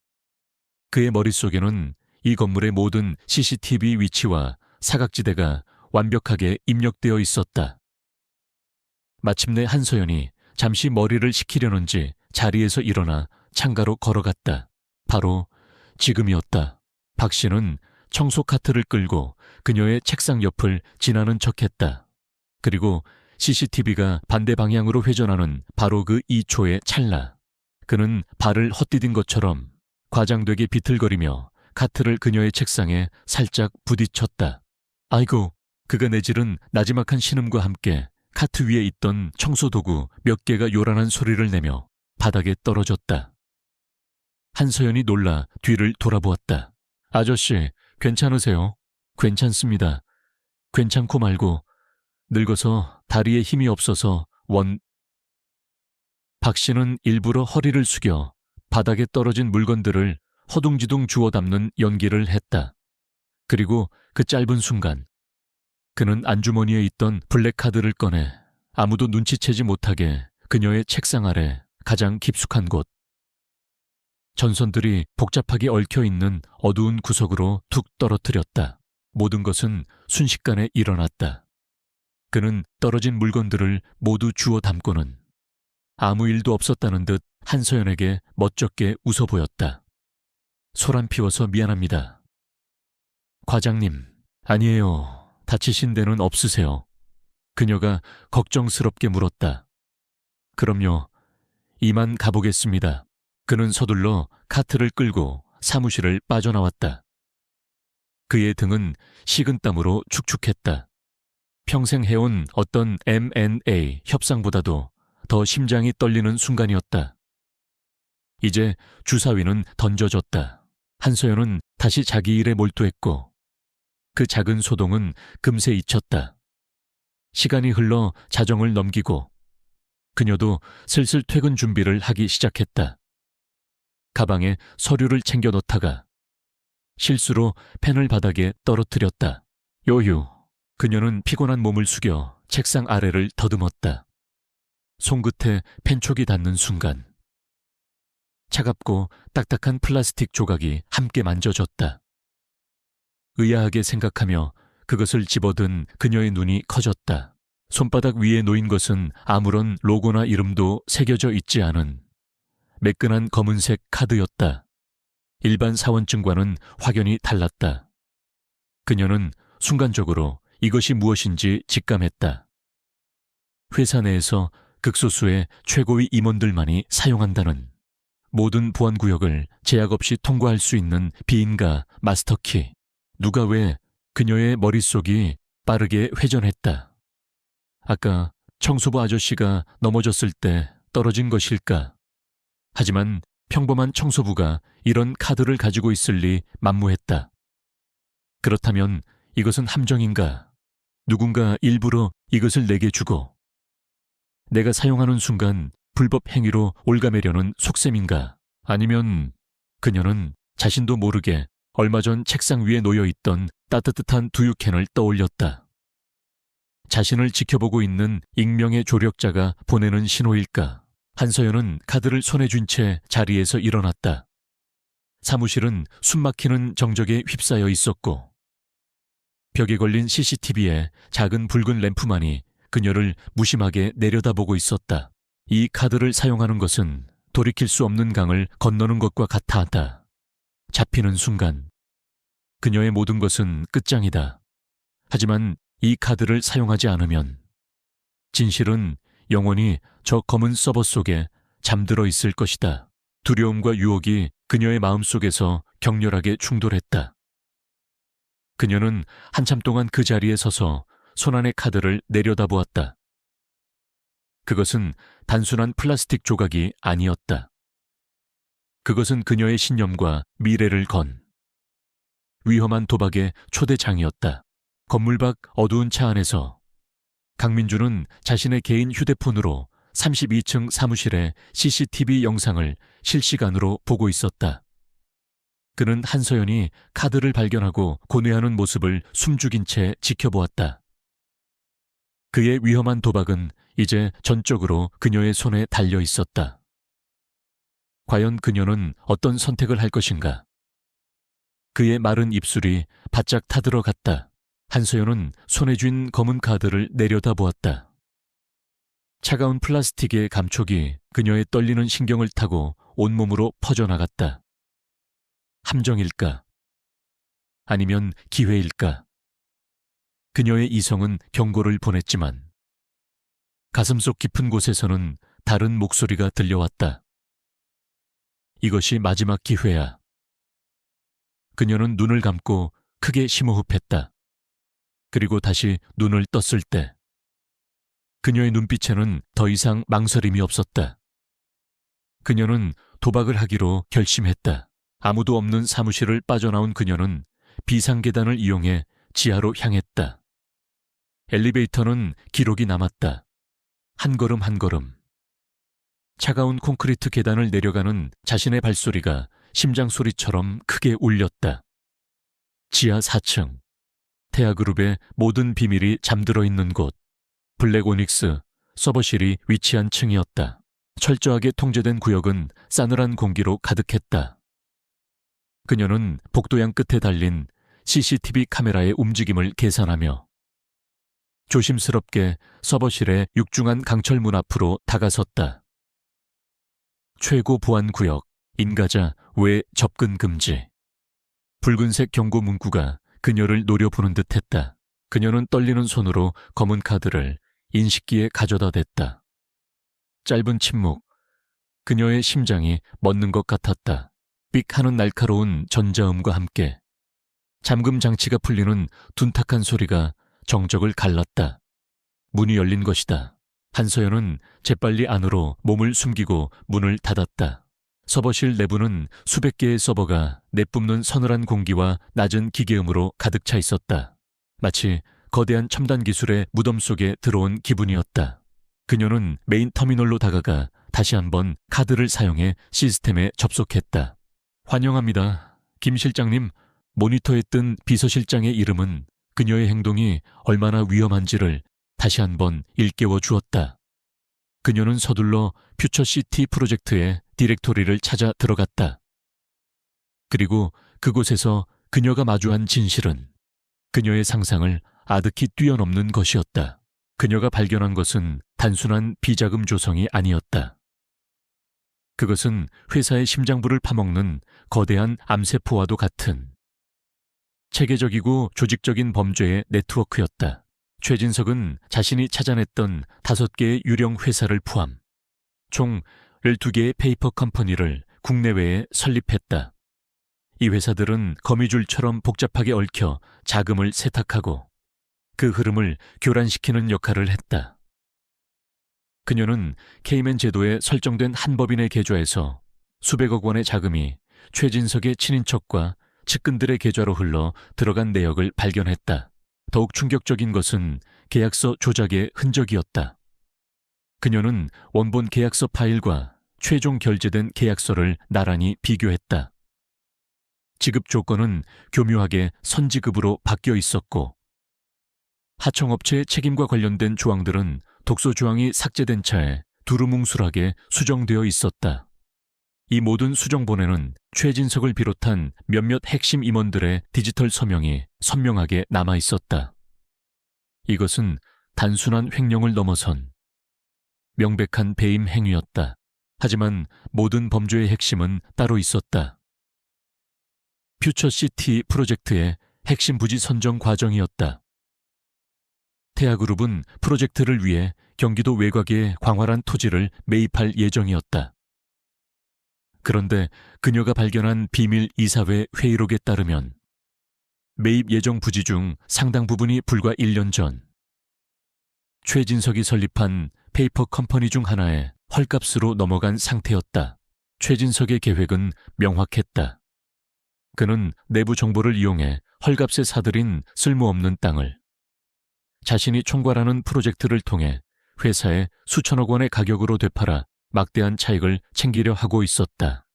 그의 머릿속에는 이 건물의 모든 CCTV 위치와 사각지대가 완벽하게 입력되어 있었다. 마침내 한서연이 잠시 머리를 식히려는지 자리에서 일어나 창가로 걸어갔다. 바로 지금이었다. 박 씨는 청소 카트를 끌고 그녀의 책상 옆을 지나는 척했다. 그리고 CCTV가 반대 방향으로 회전하는 바로 그 2초의 찰나, 그는 발을 헛디딘 것처럼 과장되게 비틀거리며 카트를 그녀의 책상에 살짝 부딪혔다. 아이고, 그가 내지른 나지막한 신음과 함께 카트 위에 있던 청소도구 몇 개가 요란한 소리를 내며 바닥에 떨어졌다. 한서연이 놀라 뒤를 돌아보았다. 아저씨, 괜찮으세요? 괜찮습니다. 괜찮고 말고 늙어서 다리에 힘이 없어서 박 씨는 일부러 허리를 숙여 바닥에 떨어진 물건들을 허둥지둥 주워 담는 연기를 했다. 그리고 그 짧은 순간 그는 안주머니에 있던 블랙카드를 꺼내 아무도 눈치채지 못하게 그녀의 책상 아래 가장 깊숙한 곳, 전선들이 복잡하게 얽혀있는 어두운 구석으로 툭 떨어뜨렸다. 모든 것은 순식간에 일어났다. 그는 떨어진 물건들을 모두 주워 담고는 아무 일도 없었다는 듯 한서연에게 멋쩍게 웃어 보였다. 소란 피워서 미안합니다. 과장님, 아니에요. 다치신 데는 없으세요? 그녀가 걱정스럽게 물었다. 그럼요. 이만 가보겠습니다. 그는 서둘러 카트를 끌고 사무실을 빠져나왔다. 그의 등은 식은땀으로 축축했다. 평생 해온 어떤 M&A 협상보다도 더 심장이 떨리는 순간이었다. 이제 주사위는 던져졌다. 한서연은 다시 자기 일에 몰두했고 그 작은 소동은 금세 잊혔다. 시간이 흘러 자정을 넘기고 그녀도 슬슬 퇴근 준비를 하기 시작했다. 가방에 서류를 챙겨 넣다가 실수로 펜을 바닥에 떨어뜨렸다. 요유. 그녀는 피곤한 몸을 숙여 책상 아래를 더듬었다. 손끝에 펜촉이 닿는 순간 차갑고 딱딱한 플라스틱 조각이 함께 만져졌다. 의아하게 생각하며 그것을 집어든 그녀의 눈이 커졌다. 손바닥 위에 놓인 것은 아무런 로고나 이름도 새겨져 있지 않은 매끈한 검은색 카드였다. 일반 사원증과는 확연히 달랐다. 그녀는 순간적으로 이것이 무엇인지 직감했다. 회사 내에서 극소수의 최고위 임원들만이 사용한다는, 모든 보안구역을 제약 없이 통과할 수 있는 비인가 마스터키. 누가 왜 그녀의 머릿속이 빠르게 회전했다. 아까 청소부 아저씨가 넘어졌을 때 떨어진 것일까? 하지만 평범한 청소부가 이런 카드를 가지고 있을 리 만무했다. 그렇다면 이것은 함정인가? 누군가 일부러 이것을 내게 주고 내가 사용하는 순간 불법 행위로 올가매려는 속셈인가? 아니면 그녀는 자신도 모르게 얼마 전 책상 위에 놓여있던 따뜻한 두유캔을 떠올렸다. 자신을 지켜보고 있는 익명의 조력자가 보내는 신호일까? 한서연은 카드를 손에 쥔 채 자리에서 일어났다. 사무실은 숨막히는 정적에 휩싸여 있었고 벽에 걸린 CCTV에 작은 붉은 램프만이 그녀를 무심하게 내려다보고 있었다. 이 카드를 사용하는 것은 돌이킬 수 없는 강을 건너는 것과 같았다. 잡히는 순간 그녀의 모든 것은 끝장이다. 하지만 이 카드를 사용하지 않으면 진실은 영원히 저 검은 서버 속에 잠들어 있을 것이다. 두려움과 유혹이 그녀의 마음속에서 격렬하게 충돌했다. 그녀는 한참 동안 그 자리에 서서 손안의 카드를 내려다보았다. 그것은 단순한 플라스틱 조각이 아니었다. 그것은 그녀의 신념과 미래를 건 위험한 도박의 초대장이었다. 건물 밖 어두운 차 안에서 강민주는 자신의 개인 휴대폰으로 32층 사무실의 CCTV 영상을 실시간으로 보고 있었다. 그는 한서연이 카드를 발견하고 고뇌하는 모습을 숨죽인 채 지켜보았다. 그의 위험한 도박은 이제 전적으로 그녀의 손에 달려 있었다. 과연 그녀는 어떤 선택을 할 것인가? 그의 마른 입술이 바짝 타들어갔다. 한서연은 손에 쥔 검은 카드를 내려다보았다. 차가운 플라스틱의 감촉이 그녀의 떨리는 신경을 타고 온몸으로 퍼져나갔다. 함정일까? 아니면 기회일까? 그녀의 이성은 경고를 보냈지만 가슴속 깊은 곳에서는 다른 목소리가 들려왔다. 이것이 마지막 기회야. 그녀는 눈을 감고 크게 심호흡했다. 그리고 다시 눈을 떴을 때 그녀의 눈빛에는 더 이상 망설임이 없었다. 그녀는 도박을 하기로 결심했다. 아무도 없는 사무실을 빠져나온 그녀는 비상계단을 이용해 지하로 향했다. 엘리베이터는 기록이 남았다. 한 걸음 한 걸음. 차가운 콘크리트 계단을 내려가는 자신의 발소리가 심장소리처럼 크게 울렸다. 지하 4층. 태아그룹의 모든 비밀이 잠들어 있는 곳. 블랙오닉스 서버실이 위치한 층이었다. 철저하게 통제된 구역은 싸늘한 공기로 가득했다. 그녀는 복도양 끝에 달린 CCTV 카메라의 움직임을 계산하며 조심스럽게 서버실의 육중한 강철문 앞으로 다가섰다. 최고 보안 구역, 인가자 외 접근 금지. 붉은색 경고 문구가 그녀를 노려보는 듯했다. 그녀는 떨리는 손으로 검은 카드를 인식기에 가져다 댔다. 짧은 침묵. 그녀의 심장이 멎는 것 같았다. 삑 하는 날카로운 전자음과 함께 잠금 장치가 풀리는 둔탁한 소리가 정적을 갈랐다. 문이 열린 것이다. 한서연은 재빨리 안으로 몸을 숨기고 문을 닫았다. 서버실 내부는 수백 개의 서버가 내뿜는 서늘한 공기와 낮은 기계음으로 가득 차 있었다. 마치 거대한 첨단 기술의 무덤 속에 들어온 기분이었다. 그녀는 메인 터미널로 다가가 다시 한번 카드를 사용해 시스템에 접속했다. 환영합니다. 김 실장님. 모니터에 뜬 비서실장의 이름은 그녀의 행동이 얼마나 위험한지를 다시 한번 일깨워 주었다. 그녀는 서둘러 퓨처시티 프로젝트의 디렉토리를 찾아 들어갔다. 그리고 그곳에서 그녀가 마주한 진실은 그녀의 상상을 아득히 뛰어넘는 것이었다. 그녀가 발견한 것은 단순한 비자금 조성이 아니었다. 그것은 회사의 심장부를 파먹는 거대한 암세포와도 같은 체계적이고 조직적인 범죄의 네트워크였다. 최진석은 자신이 찾아냈던 5개의 유령 회사를 포함 총 12개의 페이퍼 컴퍼니를 국내외에 설립했다. 이 회사들은 거미줄처럼 복잡하게 얽혀 자금을 세탁하고 그 흐름을 교란시키는 역할을 했다. 그녀는 케이맨 제도에 설정된 한 법인의 계좌에서 수백억 원의 자금이 최진석의 친인척과 측근들의 계좌로 흘러 들어간 내역을 발견했다. 더욱 충격적인 것은 계약서 조작의 흔적이었다. 그녀는 원본 계약서 파일과 최종 결제된 계약서를 나란히 비교했다. 지급 조건은 교묘하게 선지급으로 바뀌어 있었고 하청업체의 책임과 관련된 조항들은 독소 조항이 삭제된 차에 두루뭉술하게 수정되어 있었다. 이 모든 수정본에는 최진석을 비롯한 몇몇 핵심 임원들의 디지털 서명이 선명하게 남아 있었다. 이것은 단순한 횡령을 넘어선 명백한 배임 행위였다. 하지만 모든 범죄의 핵심은 따로 있었다. 퓨처시티 프로젝트의 핵심 부지 선정 과정이었다. 태아그룹은 프로젝트를 위해 경기도 외곽의 광활한 토지를 매입할 예정이었다. 그런데 그녀가 발견한 비밀 이사회 회의록에 따르면 매입 예정 부지 중 상당 부분이 불과 1년 전 최진석이 설립한 페이퍼 컴퍼니 중 하나에 헐값으로 넘어간 상태였다. 최진석의 계획은 명확했다. 그는 내부 정보를 이용해 헐값에 사들인 쓸모없는 땅을 자신이 총괄하는 프로젝트를 통해 회사에 수천억 원의 가격으로 되팔아 막대한 차익을 챙기려 하고 있었다.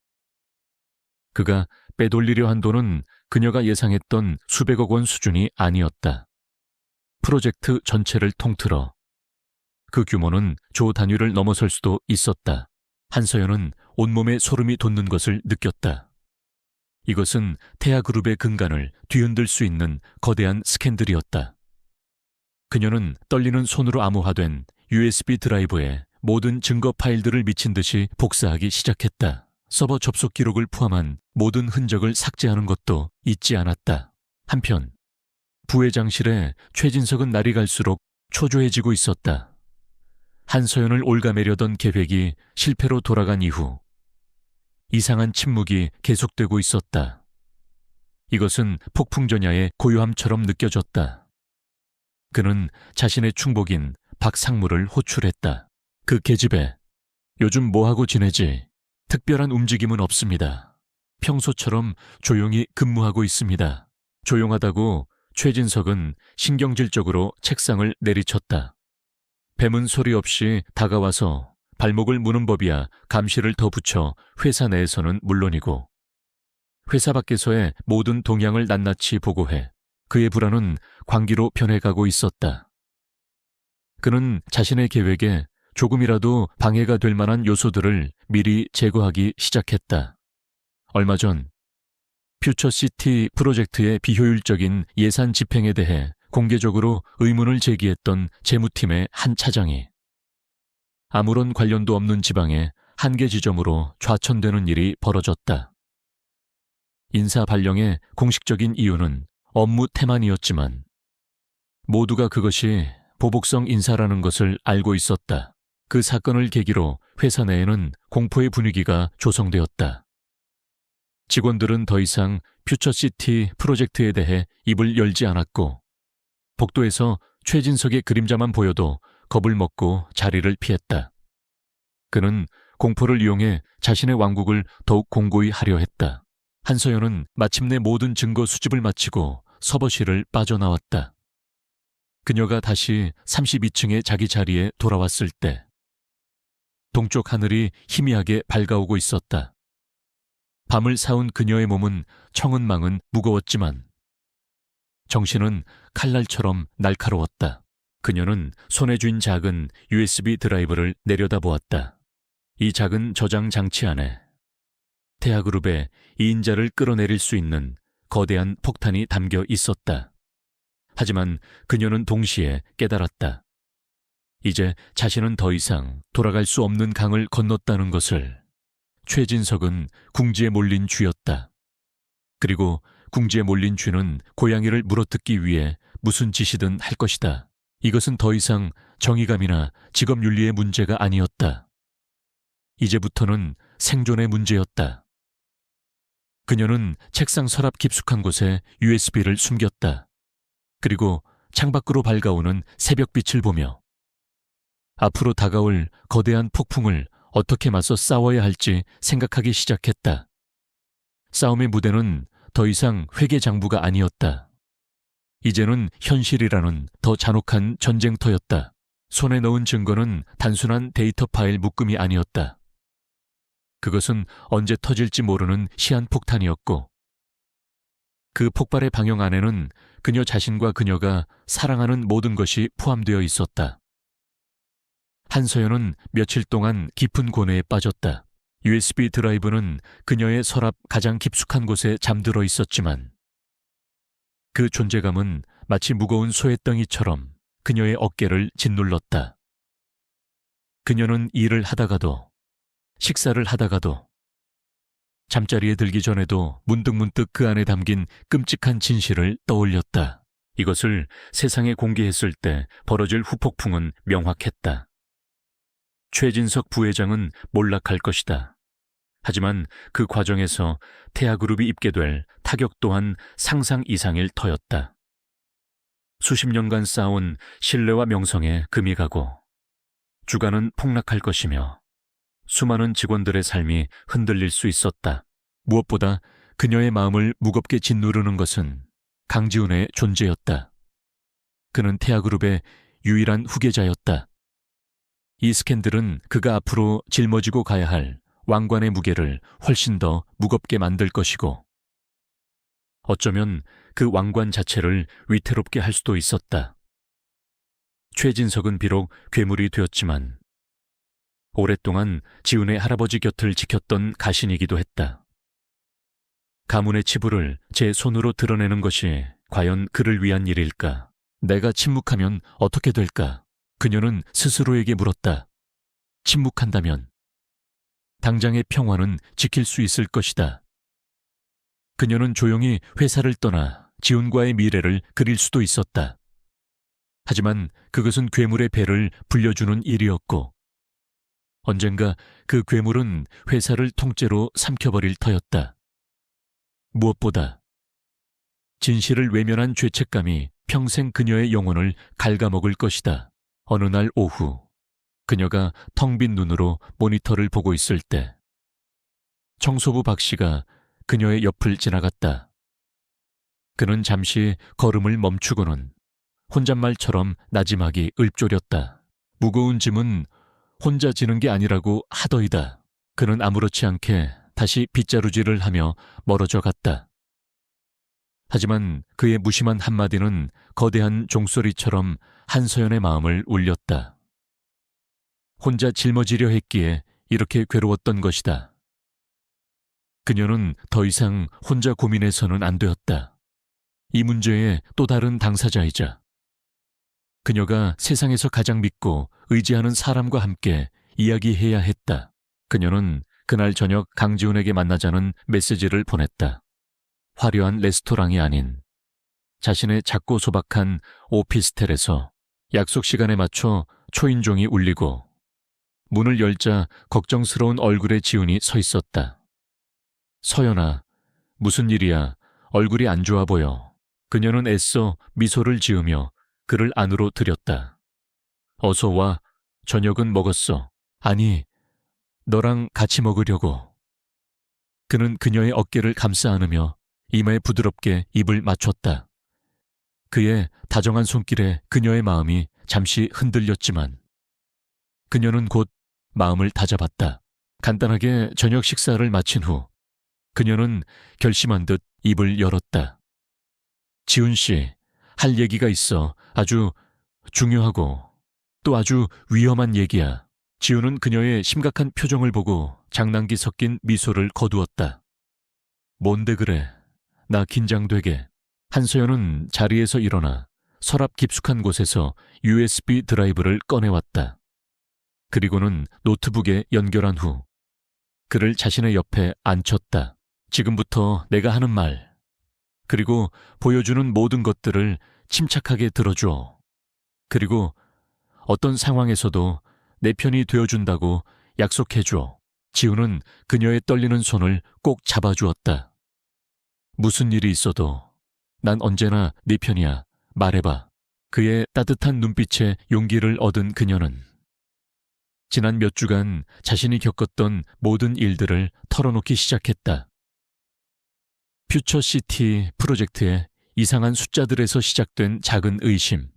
그가 빼돌리려 한 돈은 그녀가 예상했던 수백억 원 수준이 아니었다. 프로젝트 전체를 통틀어 그 규모는 조 단위를 넘어설 수도 있었다. 한서연은 온몸에 소름이 돋는 것을 느꼈다. 이것은 태아그룹의 근간을 뒤흔들 수 있는 거대한 스캔들이었다. 그녀는 떨리는 손으로 암호화된 USB 드라이브에 모든 증거 파일들을 미친 듯이 복사하기 시작했다. 서버 접속 기록을 포함한 모든 흔적을 삭제하는 것도 잊지 않았다. 한편 부회장실에 최진석은 날이 갈수록 초조해지고 있었다. 한서연을 올가매려던 계획이 실패로 돌아간 이후 이상한 침묵이 계속되고 있었다. 이것은 폭풍전야의 고요함처럼 느껴졌다. 그는 자신의 충복인 박상무를 호출했다. 그 계집애, 요즘 뭐하고 지내지? 특별한 움직임은 없습니다. 평소처럼 조용히 근무하고 있습니다. 조용하다고 최진석은 신경질적으로 책상을 내리쳤다. 뱀은 소리 없이 다가와서 발목을 무는 법이야 감시를 더 붙여 회사 내에서는 물론이고 회사 밖에서의 모든 동향을 낱낱이 보고해 그의 불안은 광기로 변해가고 있었다. 그는 자신의 계획에 조금이라도 방해가 될 만한 요소들을 미리 제거하기 시작했다. 얼마 전 퓨처시티 프로젝트의 비효율적인 예산 집행에 대해 공개적으로 의문을 제기했던 재무팀의 한 차장이 아무런 관련도 없는 지방의 한계 지점으로 좌천되는 일이 벌어졌다. 인사 발령의 공식적인 이유는 업무 태만이었지만 모두가 그것이 보복성 인사라는 것을 알고 있었다. 그 사건을 계기로 회사 내에는 공포의 분위기가 조성되었다. 직원들은 더 이상 퓨처시티 프로젝트에 대해 입을 열지 않았고 복도에서 최진석의 그림자만 보여도 겁을 먹고 자리를 피했다. 그는 공포를 이용해 자신의 왕국을 더욱 공고히 하려 했다. 한서연은 마침내 모든 증거 수집을 마치고 서버실을 빠져나왔다. 그녀가 다시 32층의 자기 자리에 돌아왔을 때 동쪽 하늘이 희미하게 밝아오고 있었다. 밤을 사운 그녀의 몸은 청은망은 무거웠지만 정신은 칼날처럼 날카로웠다. 그녀는 손에 쥔 작은 USB 드라이브를 내려다보았다. 이 작은 저장 장치 안에 태아그룹의 2인자를 끌어내릴 수 있는 거대한 폭탄이 담겨 있었다. 하지만 그녀는 동시에 깨달았다. 이제 자신은 더 이상 돌아갈 수 없는 강을 건넜다는 것을. 최진석은 궁지에 몰린 쥐였다. 그리고 궁지에 몰린 쥐는 고양이를 물어뜯기 위해 무슨 짓이든 할 것이다. 이것은 더 이상 정의감이나 직업윤리의 문제가 아니었다. 이제부터는 생존의 문제였다. 그녀는 책상 서랍 깊숙한 곳에 USB를 숨겼다. 그리고 창밖으로 밝아오는 새벽빛을 보며 앞으로 다가올 거대한 폭풍을 어떻게 맞서 싸워야 할지 생각하기 시작했다. 싸움의 무대는 더 이상 회계장부가 아니었다. 이제는 현실이라는 더 잔혹한 전쟁터였다. 손에 넣은 증거는 단순한 데이터 파일 묶음이 아니었다. 그것은 언제 터질지 모르는 시한폭탄이었고 그 폭발의 방향 안에는 그녀 자신과 그녀가 사랑하는 모든 것이 포함되어 있었다. 한서연은 며칠 동안 깊은 고뇌에 빠졌다. USB 드라이브는 그녀의 서랍 가장 깊숙한 곳에 잠들어 있었지만 그 존재감은 마치 무거운 소해덩이처럼 그녀의 어깨를 짓눌렀다. 그녀는 일을 하다가도 식사를 하다가도 잠자리에 들기 전에도 문득문득 그 안에 담긴 끔찍한 진실을 떠올렸다. 이것을 세상에 공개했을 때 벌어질 후폭풍은 명확했다. 최진석 부회장은 몰락할 것이다. 하지만 그 과정에서 태아그룹이 입게 될 타격 또한 상상 이상일 터였다. 수십 년간 쌓아온 신뢰와 명성에 금이 가고 주가는 폭락할 것이며 수많은 직원들의 삶이 흔들릴 수 있었다. 무엇보다 그녀의 마음을 무겁게 짓누르는 것은 강지훈의 존재였다. 그는 태아그룹의 유일한 후계자였다. 이 스캔들은 그가 앞으로 짊어지고 가야 할 왕관의 무게를 훨씬 더 무겁게 만들 것이고 어쩌면 그 왕관 자체를 위태롭게 할 수도 있었다. 최진석은 비록 괴물이 되었지만 오랫동안 지훈의 할아버지 곁을 지켰던 가신이기도 했다. 가문의 치부를 제 손으로 드러내는 것이 과연 그를 위한 일일까? 내가 침묵하면 어떻게 될까? 그녀는 스스로에게 물었다. 침묵한다면 당장의 평화는 지킬 수 있을 것이다. 그녀는 조용히 회사를 떠나 지훈과의 미래를 그릴 수도 있었다. 하지만 그것은 괴물의 배를 불려주는 일이었고 언젠가 그 괴물은 회사를 통째로 삼켜버릴 터였다. 무엇보다 진실을 외면한 죄책감이 평생 그녀의 영혼을 갉아먹을 것이다. 어느 날 오후 그녀가 텅 빈 눈으로 모니터를 보고 있을 때 청소부 박 씨가 그녀의 옆을 지나갔다. 그는 잠시 걸음을 멈추고는 혼잣말처럼 나지막이 읊조렸다. 무거운 짐은 혼자 지는 게 아니라고 하더이다. 그는 아무렇지 않게 다시 빗자루질을 하며 멀어져 갔다. 하지만 그의 무심한 한마디는 거대한 종소리처럼 한서연의 마음을 울렸다. 혼자 짊어지려 했기에 이렇게 괴로웠던 것이다. 그녀는 더 이상 혼자 고민해서는 안 되었다. 이 문제의 또 다른 당사자이자 그녀가 세상에서 가장 믿고 의지하는 사람과 함께 이야기해야 했다. 그녀는 그날 저녁 강지훈에게 만나자는 메시지를 보냈다. 화려한 레스토랑이 아닌 자신의 작고 소박한 오피스텔에서 약속 시간에 맞춰 초인종이 울리고 문을 열자 걱정스러운 얼굴의 지훈이 서 있었다. 서연아, 무슨 일이야? 얼굴이 안 좋아 보여. 그녀는 애써 미소를 지으며 그를 안으로 들였다. 어서 와. 저녁은 먹었어. 아니, 너랑 같이 먹으려고. 그는 그녀의 어깨를 감싸 안으며 이마에 부드럽게 입을 맞췄다. 그의 다정한 손길에 그녀의 마음이 잠시 흔들렸지만 그녀는 곧 마음을 다잡았다. 간단하게 저녁 식사를 마친 후 그녀는 결심한 듯 입을 열었다. 지훈 씨, 할 얘기가 있어. 아주 중요하고 또 아주 위험한 얘기야. 지훈은 그녀의 심각한 표정을 보고 장난기 섞인 미소를 거두었다. 뭔데 그래? 나 긴장되게. 한서연은 자리에서 일어나 서랍 깊숙한 곳에서 USB 드라이브를 꺼내왔다. 그리고는 노트북에 연결한 후 그를 자신의 옆에 앉혔다. 지금부터 내가 하는 말, 그리고 보여주는 모든 것들을 침착하게 들어줘. 그리고 어떤 상황에서도 내 편이 되어준다고 약속해줘. 지훈은 그녀의 떨리는 손을 꼭 잡아주었다. 무슨 일이 있어도 난 언제나 네 편이야. 말해봐. 그의 따뜻한 눈빛에 용기를 얻은 그녀는 지난 몇 주간 자신이 겪었던 모든 일들을 털어놓기 시작했다. 퓨처시티 프로젝트의 이상한 숫자들에서 시작된 작은 의심,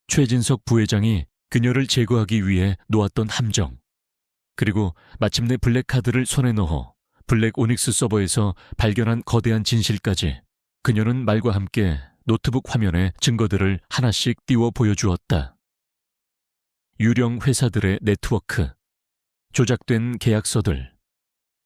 최진석 부회장이 그녀를 제거하기 위해 놓았던 함정, 그리고 마침내 블랙카드를 손에 넣어 블랙 오닉스 서버에서 발견한 거대한 진실까지 그녀는 말과 함께 노트북 화면에 증거들을 하나씩 띄워 보여주었다. 유령 회사들의 네트워크, 조작된 계약서들,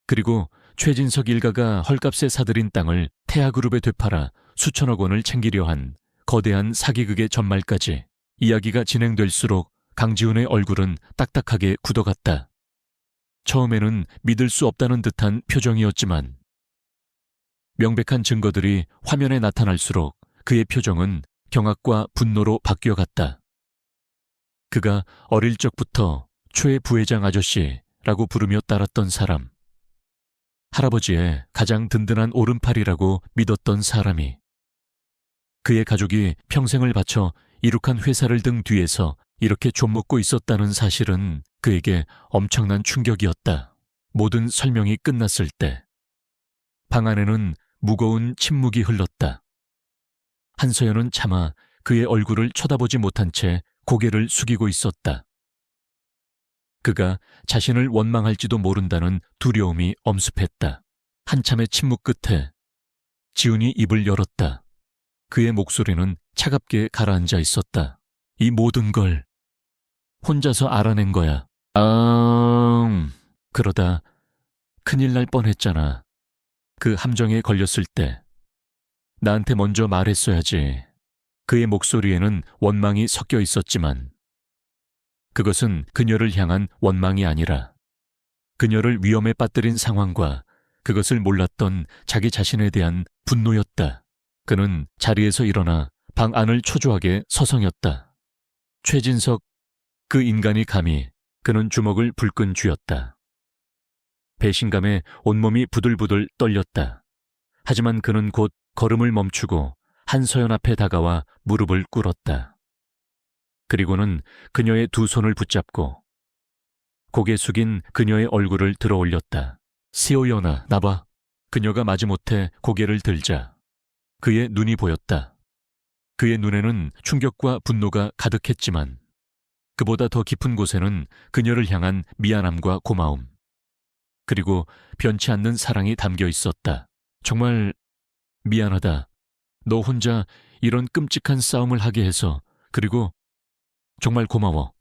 그리고 최진석 일가가 헐값에 사들인 땅을 태아그룹에 되팔아 수천억 원을 챙기려 한 거대한 사기극의 전말까지 이야기가 진행될수록 강지훈의 얼굴은 딱딱하게 굳어갔다. 처음에는 믿을 수 없다는 듯한 표정이었지만 명백한 증거들이 화면에 나타날수록 그의 표정은 경악과 분노로 바뀌어갔다. 그가 어릴 적부터 최 부회장 아저씨라고 부르며 따랐던 사람, 할아버지의 가장 든든한 오른팔이라고 믿었던 사람이 그의 가족이 평생을 바쳐 이룩한 회사를 등 뒤에서 이렇게 좀먹고 있었다는 사실은 그에게 엄청난 충격이었다. 모든 설명이 끝났을 때 방 안에는 무거운 침묵이 흘렀다. 한서연은 차마 그의 얼굴을 쳐다보지 못한 채 고개를 숙이고 있었다. 그가 자신을 원망할지도 모른다는 두려움이 엄습했다. 한참의 침묵 끝에 지훈이 입을 열었다. 그의 목소리는 차갑게 가라앉아 있었다. 이 모든 걸 혼자서 알아낸 거야. 그러다 큰일 날 뻔했잖아. 그 함정에 걸렸을 때 나한테 먼저 말했어야지. 그의 목소리에는 원망이 섞여 있었지만 그것은 그녀를 향한 원망이 아니라 그녀를 위험에 빠뜨린 상황과 그것을 몰랐던 자기 자신에 대한 분노였다. 그는 자리에서 일어나 방 안을 초조하게 서성였다. 최진석, 그 인간이 감히. 그는 주먹을 불끈 쥐었다. 배신감에 온몸이 부들부들 떨렸다. 하지만 그는 곧 걸음을 멈추고 한서연 앞에 다가와 무릎을 꿇었다. 그리고는 그녀의 두 손을 붙잡고 고개 숙인 그녀의 얼굴을 들어 올렸다. 시오연아, 나봐. 그녀가 마지못해 고개를 들자 그의 눈이 보였다. 그의 눈에는 충격과 분노가 가득했지만 그보다 더 깊은 곳에는 그녀를 향한 미안함과 고마움, 그리고 변치 않는 사랑이 담겨 있었다. 정말 미안하다. 너 혼자 이런 끔찍한 싸움을 하게 해서. 그리고 정말 고마워.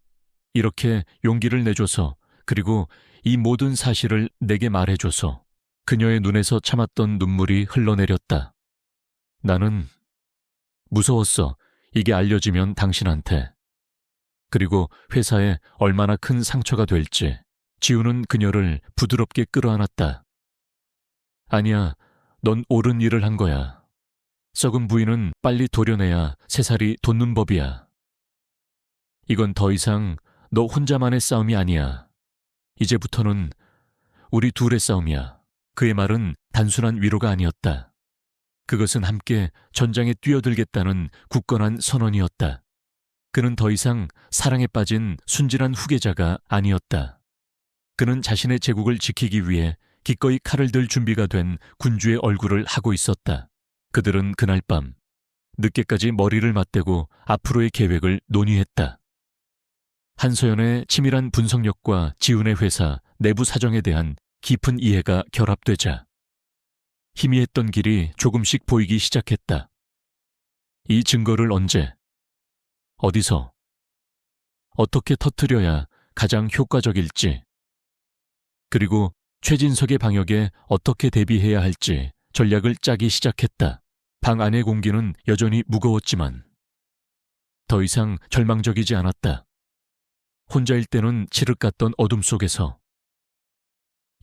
이렇게 용기를 내줘서. 그리고 이 모든 사실을 내게 말해줘서. 그녀의 눈에서 참았던 눈물이 흘러내렸다. 나는 무서웠어. 이게 알려지면 당신한테. 그리고 회사에 얼마나 큰 상처가 될지. 지우는 그녀를 부드럽게 끌어안았다. 아니야, 넌 옳은 일을 한 거야. 썩은 부인은 빨리 도려내야 새살이 돋는 법이야. 이건 더 이상 너 혼자만의 싸움이 아니야. 이제부터는 우리 둘의 싸움이야. 그의 말은 단순한 위로가 아니었다. 그것은 함께 전장에 뛰어들겠다는 굳건한 선언이었다. 그는 더 이상 사랑에 빠진 순진한 후계자가 아니었다. 그는 자신의 제국을 지키기 위해 기꺼이 칼을 들 준비가 된 군주의 얼굴을 하고 있었다. 그들은 그날 밤 늦게까지 머리를 맞대고 앞으로의 계획을 논의했다. 한서연의 치밀한 분석력과 지훈의 회사 내부 사정에 대한 깊은 이해가 결합되자 희미했던 길이 조금씩 보이기 시작했다. 이 증거를 언제, 어디서, 어떻게 터뜨려야 가장 효과적일지, 그리고 최진석의 방역에 어떻게 대비해야 할지 전략을 짜기 시작했다. 방 안의 공기는 여전히 무거웠지만 더 이상 절망적이지 않았다. 혼자일 때는 칠흑 같던 어둠 속에서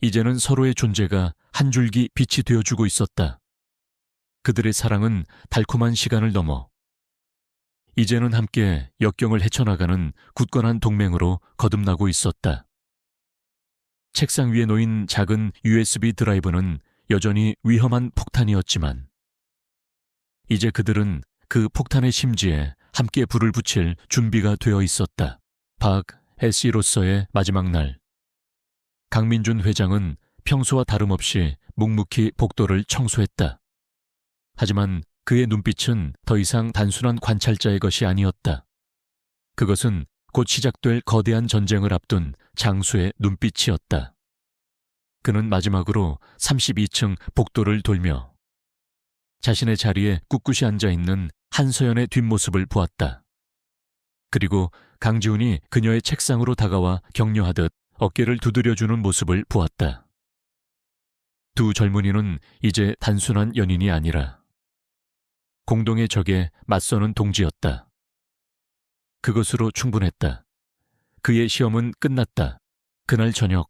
이제는 서로의 존재가 한 줄기 빛이 되어주고 있었다. 그들의 사랑은 달콤한 시간을 넘어 이제는 함께 역경을 헤쳐나가는 굳건한 동맹으로 거듭나고 있었다. 책상 위에 놓인 작은 USB 드라이브는 여전히 위험한 폭탄이었지만 이제 그들은 그 폭탄의 심지에 함께 불을 붙일 준비가 되어 있었다. 박 SE로서의 마지막 날, 강민준 회장은 평소와 다름없이 묵묵히 복도를 청소했다. 하지만 그의 눈빛은 더 이상 단순한 관찰자의 것이 아니었다. 그것은 곧 시작될 거대한 전쟁을 앞둔 장수의 눈빛이었다. 그는 마지막으로 32층 복도를 돌며 자신의 자리에 꿋꿋이 앉아있는 한서연의 뒷모습을 보았다. 그리고 강지훈이 그녀의 책상으로 다가와 격려하듯 어깨를 두드려주는 모습을 보았다. 두 젊은이는 이제 단순한 연인이 아니라 공동의 적에 맞서는 동지였다. 그것으로 충분했다. 그의 시험은 끝났다. 그날 저녁,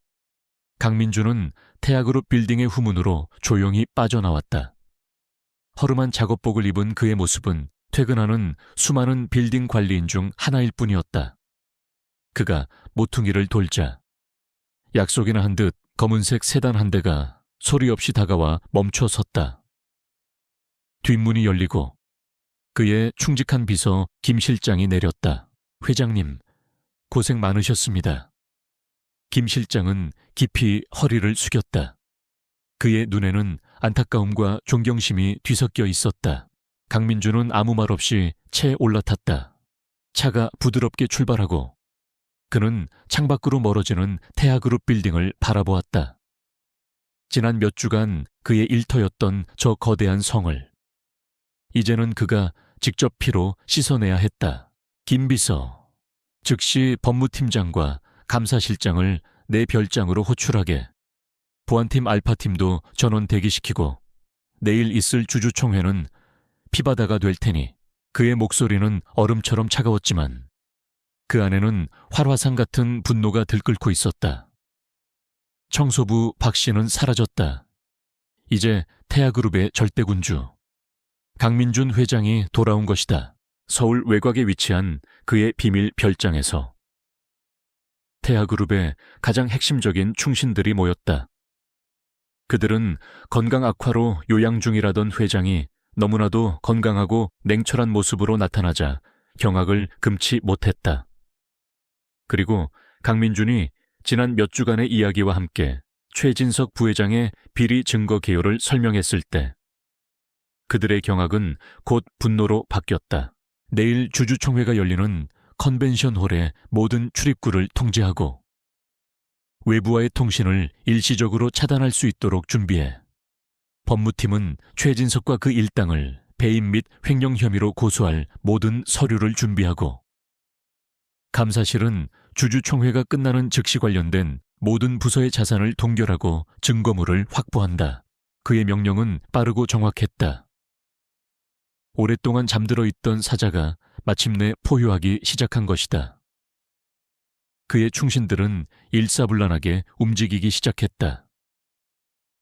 강민주는 태아그룹 빌딩의 후문으로 조용히 빠져나왔다. 허름한 작업복을 입은 그의 모습은 퇴근하는 수많은 빌딩 관리인 중 하나일 뿐이었다. 그가 모퉁이를 돌자 약속이나 한 듯 검은색 세단 한 대가 소리 없이 다가와 멈춰 섰다. 뒷문이 열리고 그의 충직한 비서 김 실장이 내렸다. 회장님, 고생 많으셨습니다. 김 실장은 깊이 허리를 숙였다. 그의 눈에는 안타까움과 존경심이 뒤섞여 있었다. 강민주는 아무 말 없이 채에 올라탔다. 차가 부드럽게 출발하고 그는 창밖으로 멀어지는 태아그룹 빌딩을 바라보았다. 지난 몇 주간 그의 일터였던 저 거대한 성을 이제는 그가 직접 피로 씻어내야 했다. 김비서, 즉시 법무팀장과 감사실장을 내 별장으로 호출하게. 보안팀 알파팀도 전원 대기시키고 내일 있을 주주총회는 피바다가 될 테니. 그의 목소리는 얼음처럼 차가웠지만 그 안에는 활화산 같은 분노가 들끓고 있었다. 청소부 박 씨는 사라졌다. 이제 태아그룹의 절대군주 강민준 회장이 돌아온 것이다. 서울 외곽에 위치한 그의 비밀 별장에서 태아그룹의 가장 핵심적인 충신들이 모였다. 그들은 건강 악화로 요양 중이라던 회장이 너무나도 건강하고 냉철한 모습으로 나타나자 경악을 금치 못했다. 그리고 강민준이 지난 몇 주간의 이야기와 함께 최진석 부회장의 비리 증거 개요를 설명했을 때 그들의 경악은 곧 분노로 바뀌었다. 내일 주주총회가 열리는 컨벤션홀의 모든 출입구를 통제하고 외부와의 통신을 일시적으로 차단할 수 있도록 준비해 법무팀은 최진석과 그 일당을 배임 및 횡령 혐의로 고소할 모든 서류를 준비하고 감사실은 주주총회가 끝나는 즉시 관련된 모든 부서의 자산을 동결하고 증거물을 확보한다. 그의 명령은 빠르고 정확했다. 오랫동안 잠들어 있던 사자가 마침내 포효하기 시작한 것이다. 그의 충신들은 일사불란하게 움직이기 시작했다.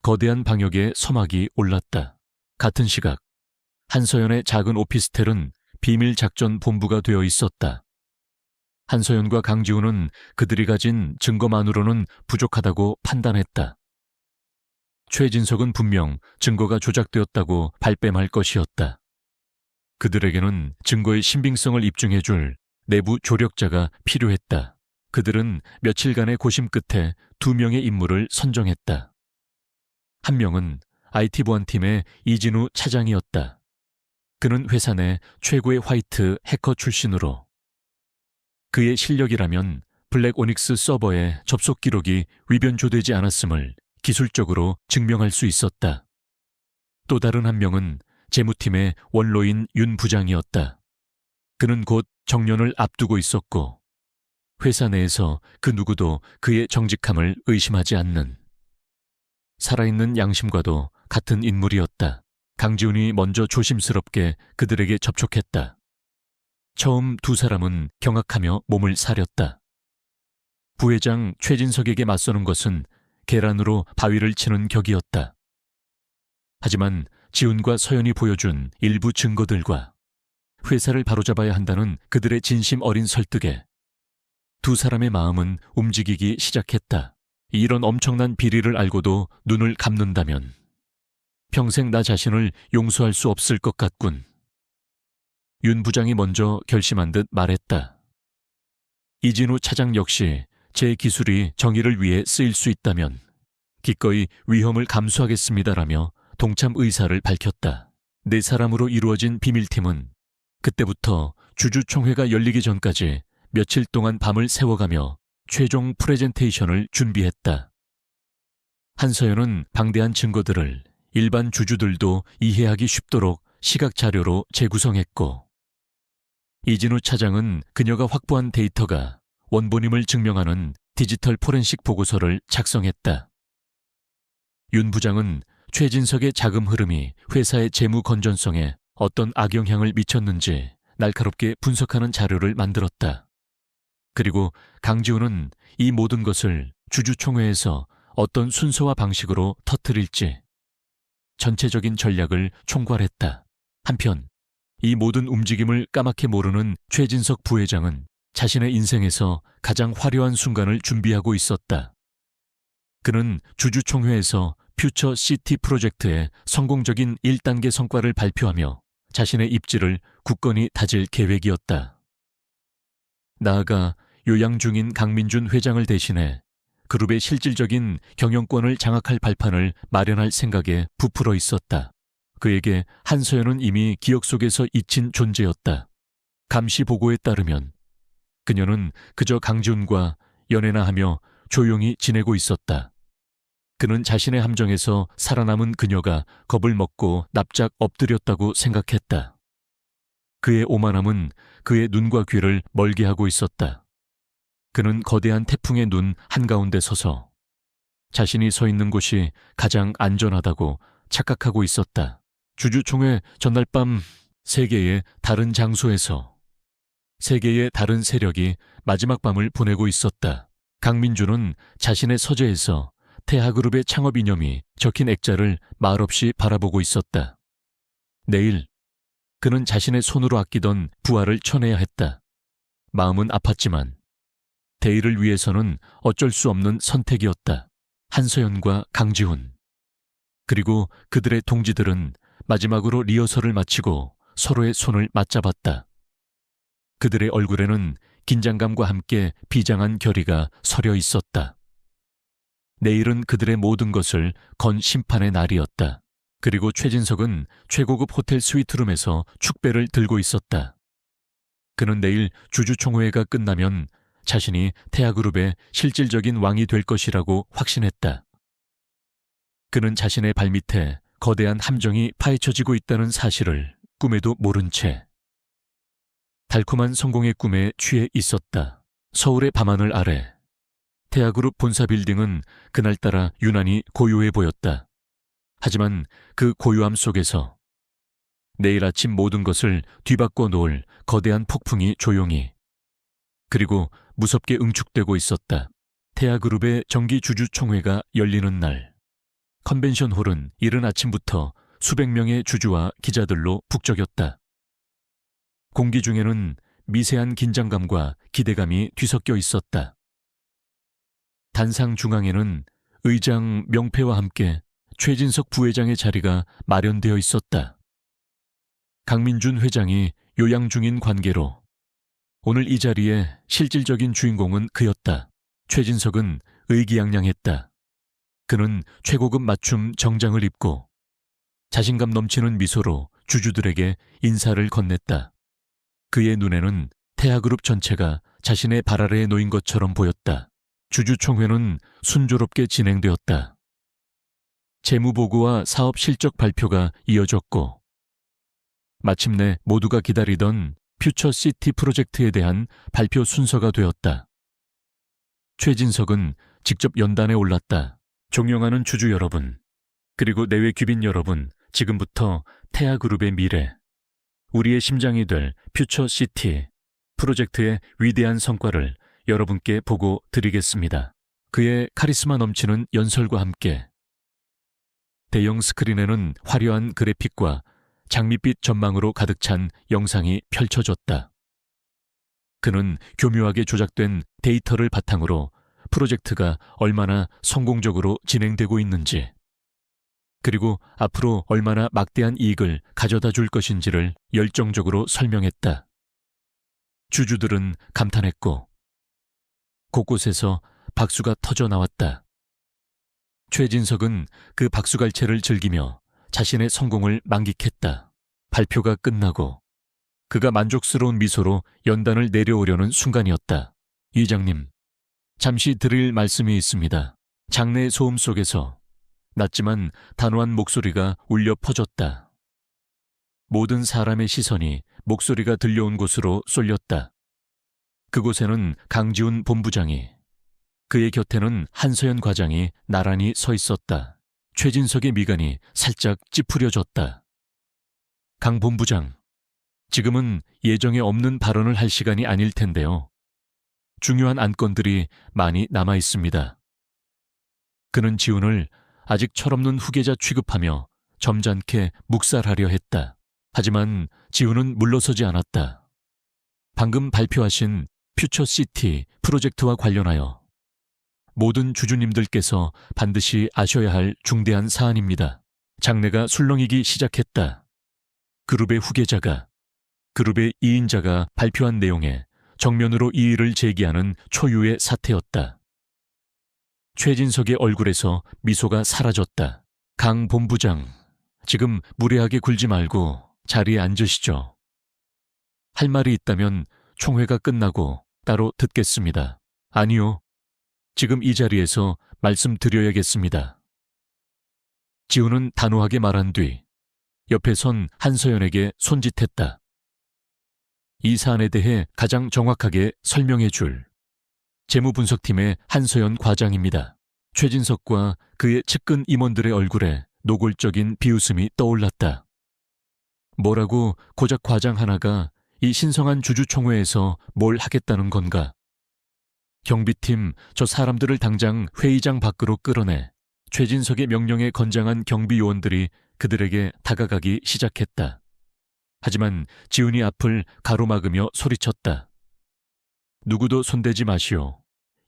거대한 방역의 서막이 올랐다. 같은 시각 한서연의 작은 오피스텔은 비밀작전본부가 되어 있었다. 한서연과 강지훈은 그들이 가진 증거만으로는 부족하다고 판단했다. 최진석은 분명 증거가 조작되었다고 발뺌할 것이었다. 그들에게는 증거의 신빙성을 입증해줄 내부 조력자가 필요했다. 그들은 며칠간의 고심 끝에 2명의 인물을 선정했다. 한 명은 IT보안팀의 이진우 차장이었다. 그는 회사 내 최고의 화이트 해커 출신으로 그의 실력이라면 블랙 오닉스 서버의 접속 기록이 위변조되지 않았음을 기술적으로 증명할 수 있었다. 또 다른 한 명은 재무팀의 원로인 윤 부장이었다. 그는 곧 정년을 앞두고 있었고 회사 내에서 그 누구도 그의 정직함을 의심하지 않는 살아있는 양심과도 같은 인물이었다. 강지훈이 먼저 조심스럽게 그들에게 접촉했다. 처음 두 사람은 경악하며 몸을 사렸다. 부회장 최진석에게 맞서는 것은 계란으로 바위를 치는 격이었다. 하지만 지훈과 서연이 보여준 일부 증거들과 회사를 바로잡아야 한다는 그들의 진심 어린 설득에 두 사람의 마음은 움직이기 시작했다. 이런 엄청난 비리를 알고도 눈을 감는다면 평생 나 자신을 용서할 수 없을 것 같군. 윤 부장이 먼저 결심한 듯 말했다. 이진우 차장 역시 제 기술이 정의를 위해 쓰일 수 있다면 기꺼이 위험을 감수하겠습니다라며 동참 의사를 밝혔다. 네 사람으로 이루어진 비밀팀은 그때부터 주주총회가 열리기 전까지 며칠 동안 밤을 새워가며 최종 프레젠테이션을 준비했다. 한서연은 방대한 증거들을 일반 주주들도 이해하기 쉽도록 시각자료로 재구성했고 이진우 차장은 그녀가 확보한 데이터가 원본임을 증명하는 디지털 포렌식 보고서를 작성했다. 윤 부장은 최진석의 자금 흐름이 회사의 재무 건전성에 어떤 악영향을 미쳤는지 날카롭게 분석하는 자료를 만들었다. 그리고 강지훈은 이 모든 것을 주주총회에서 어떤 순서와 방식으로 터뜨릴지 전체적인 전략을 총괄했다. 한편 이 모든 움직임을 까맣게 모르는 최진석 부회장은 자신의 인생에서 가장 화려한 순간을 준비하고 있었다. 그는 주주총회에서 퓨처 시티 프로젝트의 성공적인 1단계 성과를 발표하며 자신의 입지를 굳건히 다질 계획이었다. 나아가 요양 중인 강민준 회장을 대신해 그룹의 실질적인 경영권을 장악할 발판을 마련할 생각에 부풀어 있었다. 그에게 한서연은 이미 기억 속에서 잊힌 존재였다. 감시 보고에 따르면 그녀는 그저 강지훈과 연애나 하며 조용히 지내고 있었다. 그는 자신의 함정에서 살아남은 그녀가 겁을 먹고 납작 엎드렸다고 생각했다. 그의 오만함은 그의 눈과 귀를 멀게 하고 있었다. 그는 거대한 태풍의 눈 한가운데 서서 자신이 서 있는 곳이 가장 안전하다고 착각하고 있었다. 주주총회 전날 밤 세계의 다른 장소에서 세계의 다른 세력이 마지막 밤을 보내고 있었다. 강민주는 자신의 서재에서 태하그룹의 창업 이념이 적힌 액자를 말없이 바라보고 있었다. 내일 그는 자신의 손으로 아끼던 부하를 쳐내야 했다. 마음은 아팠지만 대의를 위해서는 어쩔 수 없는 선택이었다. 한서연과 강지훈 그리고 그들의 동지들은 마지막으로 리허설을 마치고 서로의 손을 맞잡았다. 그들의 얼굴에는 긴장감과 함께 비장한 결의가 서려 있었다. 내일은 그들의 모든 것을 건 심판의 날이었다. 그리고 최진석은 최고급 호텔 스위트룸에서 축배를 들고 있었다. 그는 내일 주주총회가 끝나면 자신이 태아그룹의 실질적인 왕이 될 것이라고 확신했다. 그는 자신의 발밑에 거대한 함정이 파헤쳐지고 있다는 사실을 꿈에도 모른 채 달콤한 성공의 꿈에 취해 있었다. 서울의 밤하늘 아래 태아그룹 본사 빌딩은 그날따라 유난히 고요해 보였다. 하지만 그 고요함 속에서 내일 아침 모든 것을 뒤바꿔 놓을 거대한 폭풍이 조용히 그리고 무섭게 응축되고 있었다. 태아그룹의 정기 주주총회가 열리는 날 컨벤션 홀은 이른 아침부터 수백 명의 주주와 기자들로 북적였다. 공기 중에는 미세한 긴장감과 기대감이 뒤섞여 있었다. 단상 중앙에는 의장 명패와 함께 최진석 부회장의 자리가 마련되어 있었다. 강민준 회장이 요양 중인 관계로 오늘 이 자리에 실질적인 주인공은 그였다. 최진석은 의기양양했다. 그는 최고급 맞춤 정장을 입고 자신감 넘치는 미소로 주주들에게 인사를 건넸다. 그의 눈에는 태아그룹 전체가 자신의 발 아래에 놓인 것처럼 보였다. 주주총회는 순조롭게 진행되었다. 재무보고와 사업 실적 발표가 이어졌고 마침내 모두가 기다리던 퓨처시티 프로젝트에 대한 발표 순서가 되었다. 최진석은 직접 연단에 올랐다. 존경하는 주주 여러분, 그리고 내외 귀빈 여러분, 지금부터 태아그룹의 미래, 우리의 심장이 될 퓨처시티 프로젝트의 위대한 성과를 여러분께 보고 드리겠습니다. 그의 카리스마 넘치는 연설과 함께 대형 스크린에는 화려한 그래픽과 장밋빛 전망으로 가득 찬 영상이 펼쳐졌다. 그는 교묘하게 조작된 데이터를 바탕으로 프로젝트가 얼마나 성공적으로 진행되고 있는지, 그리고 앞으로 얼마나 막대한 이익을 가져다 줄 것인지를 열정적으로 설명했다. 주주들은 감탄했고 곳곳에서 박수가 터져 나왔다. 최진석은 그 박수갈채를 즐기며 자신의 성공을 만끽했다. 발표가 끝나고 그가 만족스러운 미소로 연단을 내려오려는 순간이었다. 이장님, 잠시 드릴 말씀이 있습니다. 장내 소음 속에서 낮지만 단호한 목소리가 울려 퍼졌다. 모든 사람의 시선이 목소리가 들려온 곳으로 쏠렸다. 그곳에는 강지훈 본부장이, 그의 곁에는 한서연 과장이 나란히 서 있었다. 최진석의 미간이 살짝 찌푸려졌다. 강 본부장, 지금은 예정에 없는 발언을 할 시간이 아닐 텐데요. 중요한 안건들이 많이 남아 있습니다. 그는 지훈을 아직 철없는 후계자 취급하며 점잖게 묵살하려 했다. 하지만 지훈은 물러서지 않았다. 방금 발표하신 퓨처시티 프로젝트와 관련하여 모든 주주님들께서 반드시 아셔야 할 중대한 사안입니다. 장내가 술렁이기 시작했다. 그룹의 후계자가, 그룹의 2인자가 발표한 내용에 정면으로 이의를 제기하는 초유의 사태였다. 최진석의 얼굴에서 미소가 사라졌다. 강 본부장, 지금 무례하게 굴지 말고 자리에 앉으시죠. 할 말이 있다면 총회가 끝나고 따로 듣겠습니다. 아니요, 지금 이 자리에서 말씀드려야겠습니다. 지우는 단호하게 말한 뒤 옆에 선 한서연에게 손짓했다. 이 사안에 대해 가장 정확하게 설명해 줄 재무분석팀의 한서연 과장입니다. 최진석과 그의 측근 임원들의 얼굴에 노골적인 비웃음이 떠올랐다. 뭐라고 고작 과장 하나가 이 신성한 주주총회에서 뭘 하겠다는 건가? 경비팀 저 사람들을 당장 회의장 밖으로 끌어내 최진석의 명령에 건장한 경비요원들이 그들에게 다가가기 시작했다. 하지만 지훈이 앞을 가로막으며 소리쳤다. 누구도 손대지 마시오.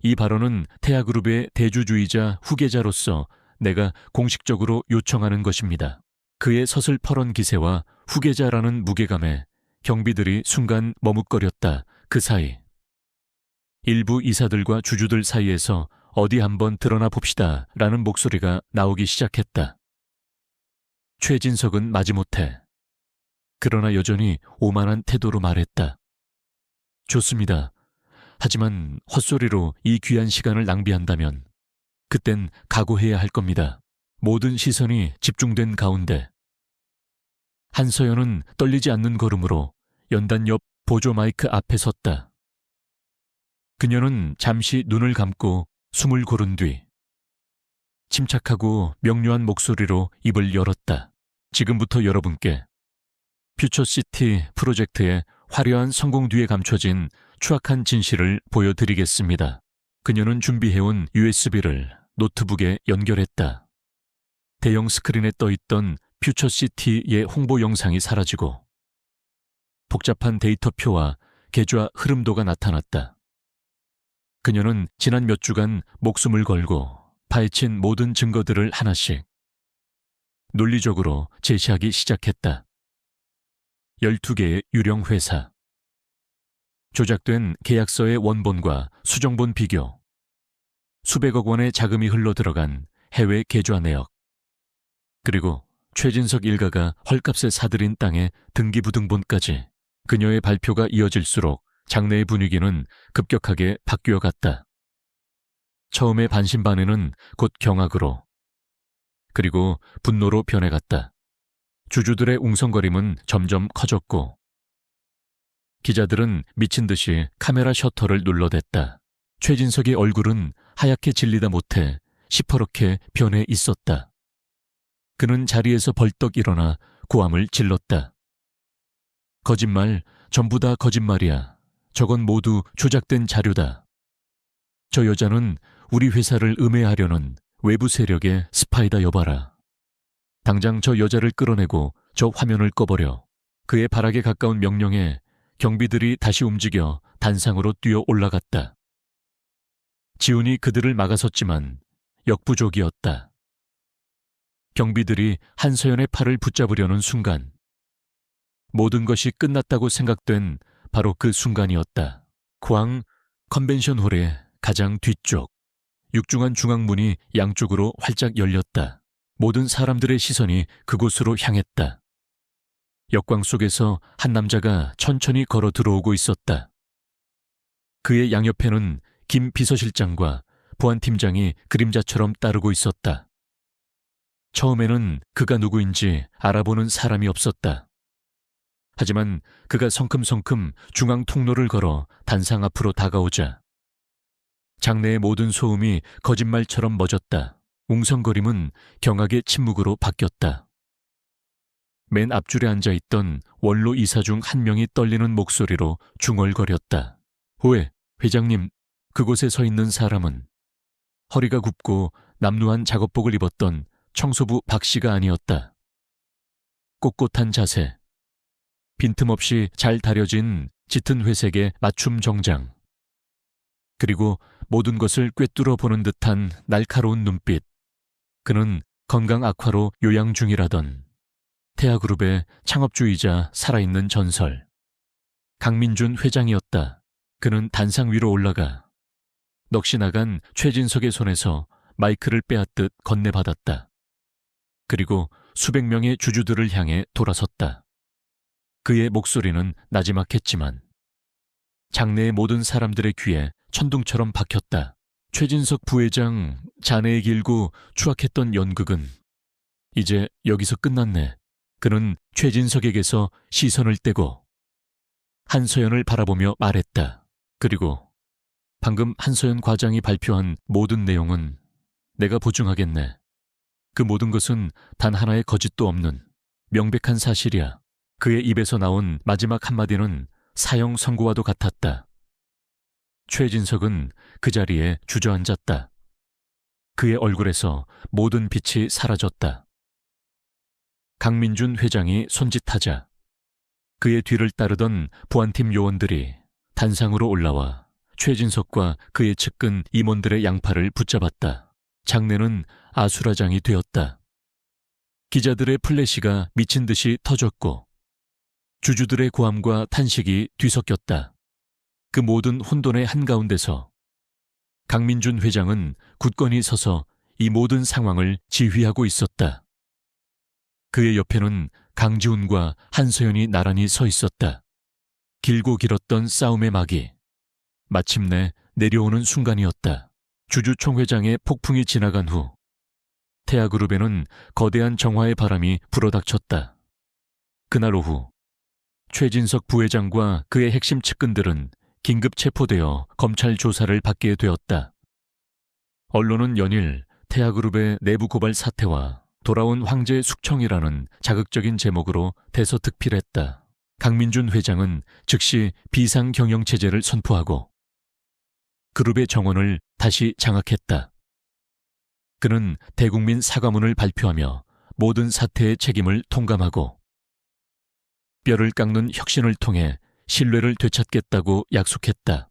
이 발언은 태아그룹의 대주주이자 후계자로서 내가 공식적으로 요청하는 것입니다. 그의 서슬퍼런 기세와 후계자라는 무게감에 경비들이 순간 머뭇거렸다. 그 사이 일부 이사들과 주주들 사이에서 어디 한번 드러나 봅시다 라는 목소리가 나오기 시작했다. 최진석은 마지못해. 그러나 여전히 오만한 태도로 말했다. 좋습니다. 하지만 헛소리로 이 귀한 시간을 낭비한다면 그땐 각오해야 할 겁니다. 모든 시선이 집중된 가운데 한서연은 떨리지 않는 걸음으로 연단 옆 보조 마이크 앞에 섰다. 그녀는 잠시 눈을 감고 숨을 고른 뒤 침착하고 명료한 목소리로 입을 열었다. 지금부터 여러분께 퓨처시티 프로젝트의 화려한 성공 뒤에 감춰진 추악한 진실을 보여드리겠습니다. 그녀는 준비해온 USB를 노트북에 연결했다. 대형 스크린에 떠있던 퓨처시티의 홍보 영상이 사라지고 복잡한 데이터표와 계좌 흐름도가 나타났다. 그녀는 지난 몇 주간 목숨을 걸고 파헤친 모든 증거들을 하나씩 논리적으로 제시하기 시작했다. 12개의 유령 회사, 조작된 계약서의 원본과 수정본 비교, 수백억 원의 자금이 흘러들어간 해외 계좌 내역, 그리고 최진석 일가가 헐값에 사들인 땅의 등기부등본까지. 그녀의 발표가 이어질수록 장내의 분위기는 급격하게 바뀌어 갔다. 처음에 반신반의는 곧 경악으로, 그리고 분노로 변해갔다. 주주들의 웅성거림은 점점 커졌고 기자들은 미친 듯이 카메라 셔터를 눌러댔다. 최진석의 얼굴은 하얗게 질리다 못해 시퍼렇게 변해 있었다. 그는 자리에서 벌떡 일어나 고함을 질렀다. 거짓말, 전부 다 거짓말이야. 저건 모두 조작된 자료다. 저 여자는 우리 회사를 음해하려는 외부 세력의 스파이다 여봐라. 당장 저 여자를 끌어내고 저 화면을 꺼버려. 그의 발악에 가까운 명령에 경비들이 다시 움직여 단상으로 뛰어 올라갔다. 지훈이 그들을 막아섰지만 역부족이었다. 경비들이 한서연의 팔을 붙잡으려는 순간 모든 것이 끝났다고 생각된 바로 그 순간이었다. 광 컨벤션홀의 가장 뒤쪽 육중한 중앙문이 양쪽으로 활짝 열렸다. 모든 사람들의 시선이 그곳으로 향했다. 역광 속에서 한 남자가 천천히 걸어 들어오고 있었다. 그의 양옆에는 김 비서실장과 보안팀장이 그림자처럼 따르고 있었다. 처음에는 그가 누구인지 알아보는 사람이 없었다. 하지만 그가 성큼성큼 중앙 통로를 걸어 단상 앞으로 다가오자 장내의 모든 소음이 거짓말처럼 멎었다. 웅성거림은 경악의 침묵으로 바뀌었다. 맨 앞줄에 앉아있던 원로 이사 중 한 명이 떨리는 목소리로 중얼거렸다. 왜, 회장님, 그곳에 서 있는 사람은 허리가 굽고 남루한 작업복을 입었던 청소부 박 씨가 아니었다. 꼿꼿한 자세, 빈틈없이 잘 다려진 짙은 회색의 맞춤 정장, 그리고 모든 것을 꿰뚫어 보는 듯한 날카로운 눈빛. 그는 건강 악화로 요양 중이라던 태아그룹의 창업주이자 살아있는 전설 강민준 회장이었다. 그는 단상 위로 올라가 넋이 나간 최진석의 손에서 마이크를 빼앗듯 건네받았다. 그리고 수백 명의 주주들을 향해 돌아섰다. 그의 목소리는 나지막했지만 장내의 모든 사람들의 귀에 천둥처럼 박혔다. 최진석 부회장, 자네의 길고 추악했던 연극은 이제 여기서 끝났네. 그는 최진석에게서 시선을 떼고 한서연을 바라보며 말했다. 그리고 방금 한서연 과장이 발표한 모든 내용은 내가 보증하겠네. 그 모든 것은 단 하나의 거짓도 없는 명백한 사실이야. 그의 입에서 나온 마지막 한마디는 사형 선고와도 같았다. 최진석은 그 자리에 주저앉았다. 그의 얼굴에서 모든 빛이 사라졌다. 강민준 회장이 손짓하자 그의 뒤를 따르던 보안팀 요원들이 단상으로 올라와 최진석과 그의 측근 임원들의 양팔을 붙잡았다. 장내는 아수라장이 되었다. 기자들의 플래시가 미친 듯이 터졌고 주주들의 고함과 탄식이 뒤섞였다. 그 모든 혼돈의 한가운데서 강민준 회장은 굳건히 서서 이 모든 상황을 지휘하고 있었다. 그의 옆에는 강지훈과 한서연이 나란히 서 있었다. 길고 길었던 싸움의 막이 마침내 내려오는 순간이었다. 주주총회장의 폭풍이 지나간 후 태아그룹에는 거대한 정화의 바람이 불어닥쳤다. 그날 오후 최진석 부회장과 그의 핵심 측근들은 긴급 체포되어 검찰 조사를 받게 되었다. 언론은 연일 태아그룹의 내부 고발 사태와 돌아온 황제 숙청이라는 자극적인 제목으로 대서특필했다. 강민준 회장은 즉시 비상경영체제를 선포하고 그룹의 정원을 다시 장악했다. 그는 대국민 사과문을 발표하며 모든 사태의 책임을 통감하고 뼈를 깎는 혁신을 통해 신뢰를 되찾겠다고 약속했다.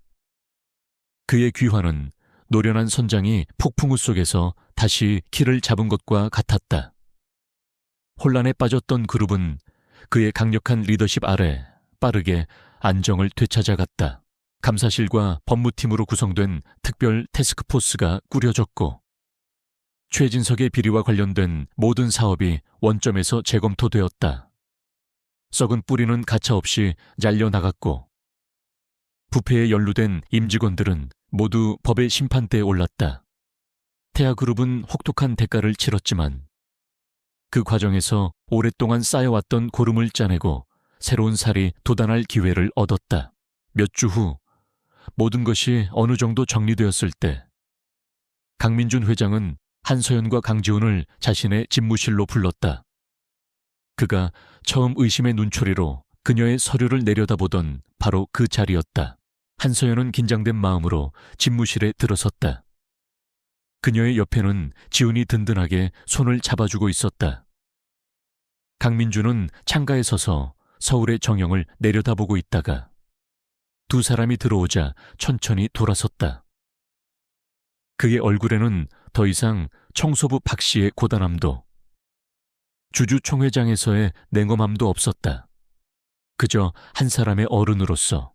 그의 귀환은 노련한 선장이 폭풍우 속에서 다시 키를 잡은 것과 같았다. 혼란에 빠졌던 그룹은 그의 강력한 리더십 아래 빠르게 안정을 되찾아갔다. 감사실과 법무팀으로 구성된 특별 태스크포스가 꾸려졌고 최진석의 비리와 관련된 모든 사업이 원점에서 재검토되었다. 썩은 뿌리는 가차없이 잘려나갔고 부패에 연루된 임직원들은 모두 법의 심판대에 올랐다. 태아그룹은 혹독한 대가를 치렀지만 그 과정에서 오랫동안 쌓여왔던 고름을 짜내고 새로운 살이 돋아날 기회를 얻었다. 몇 주 후 모든 것이 어느 정도 정리되었을 때 강민준 회장은 한서연과 강지훈을 자신의 집무실로 불렀다. 그가 처음 의심의 눈초리로 그녀의 서류를 내려다보던 바로 그 자리였다. 한서연은 긴장된 마음으로 집무실에 들어섰다. 그녀의 옆에는 지훈이 든든하게 손을 잡아주고 있었다. 강민준은 창가에 서서 서울의 정영을 내려다보고 있다가 두 사람이 들어오자 천천히 돌아섰다. 그의 얼굴에는 더 이상 청소부 박 씨의 고단함도 주주총회장에서의 냉엄함도 없었다. 그저 한 사람의 어른으로서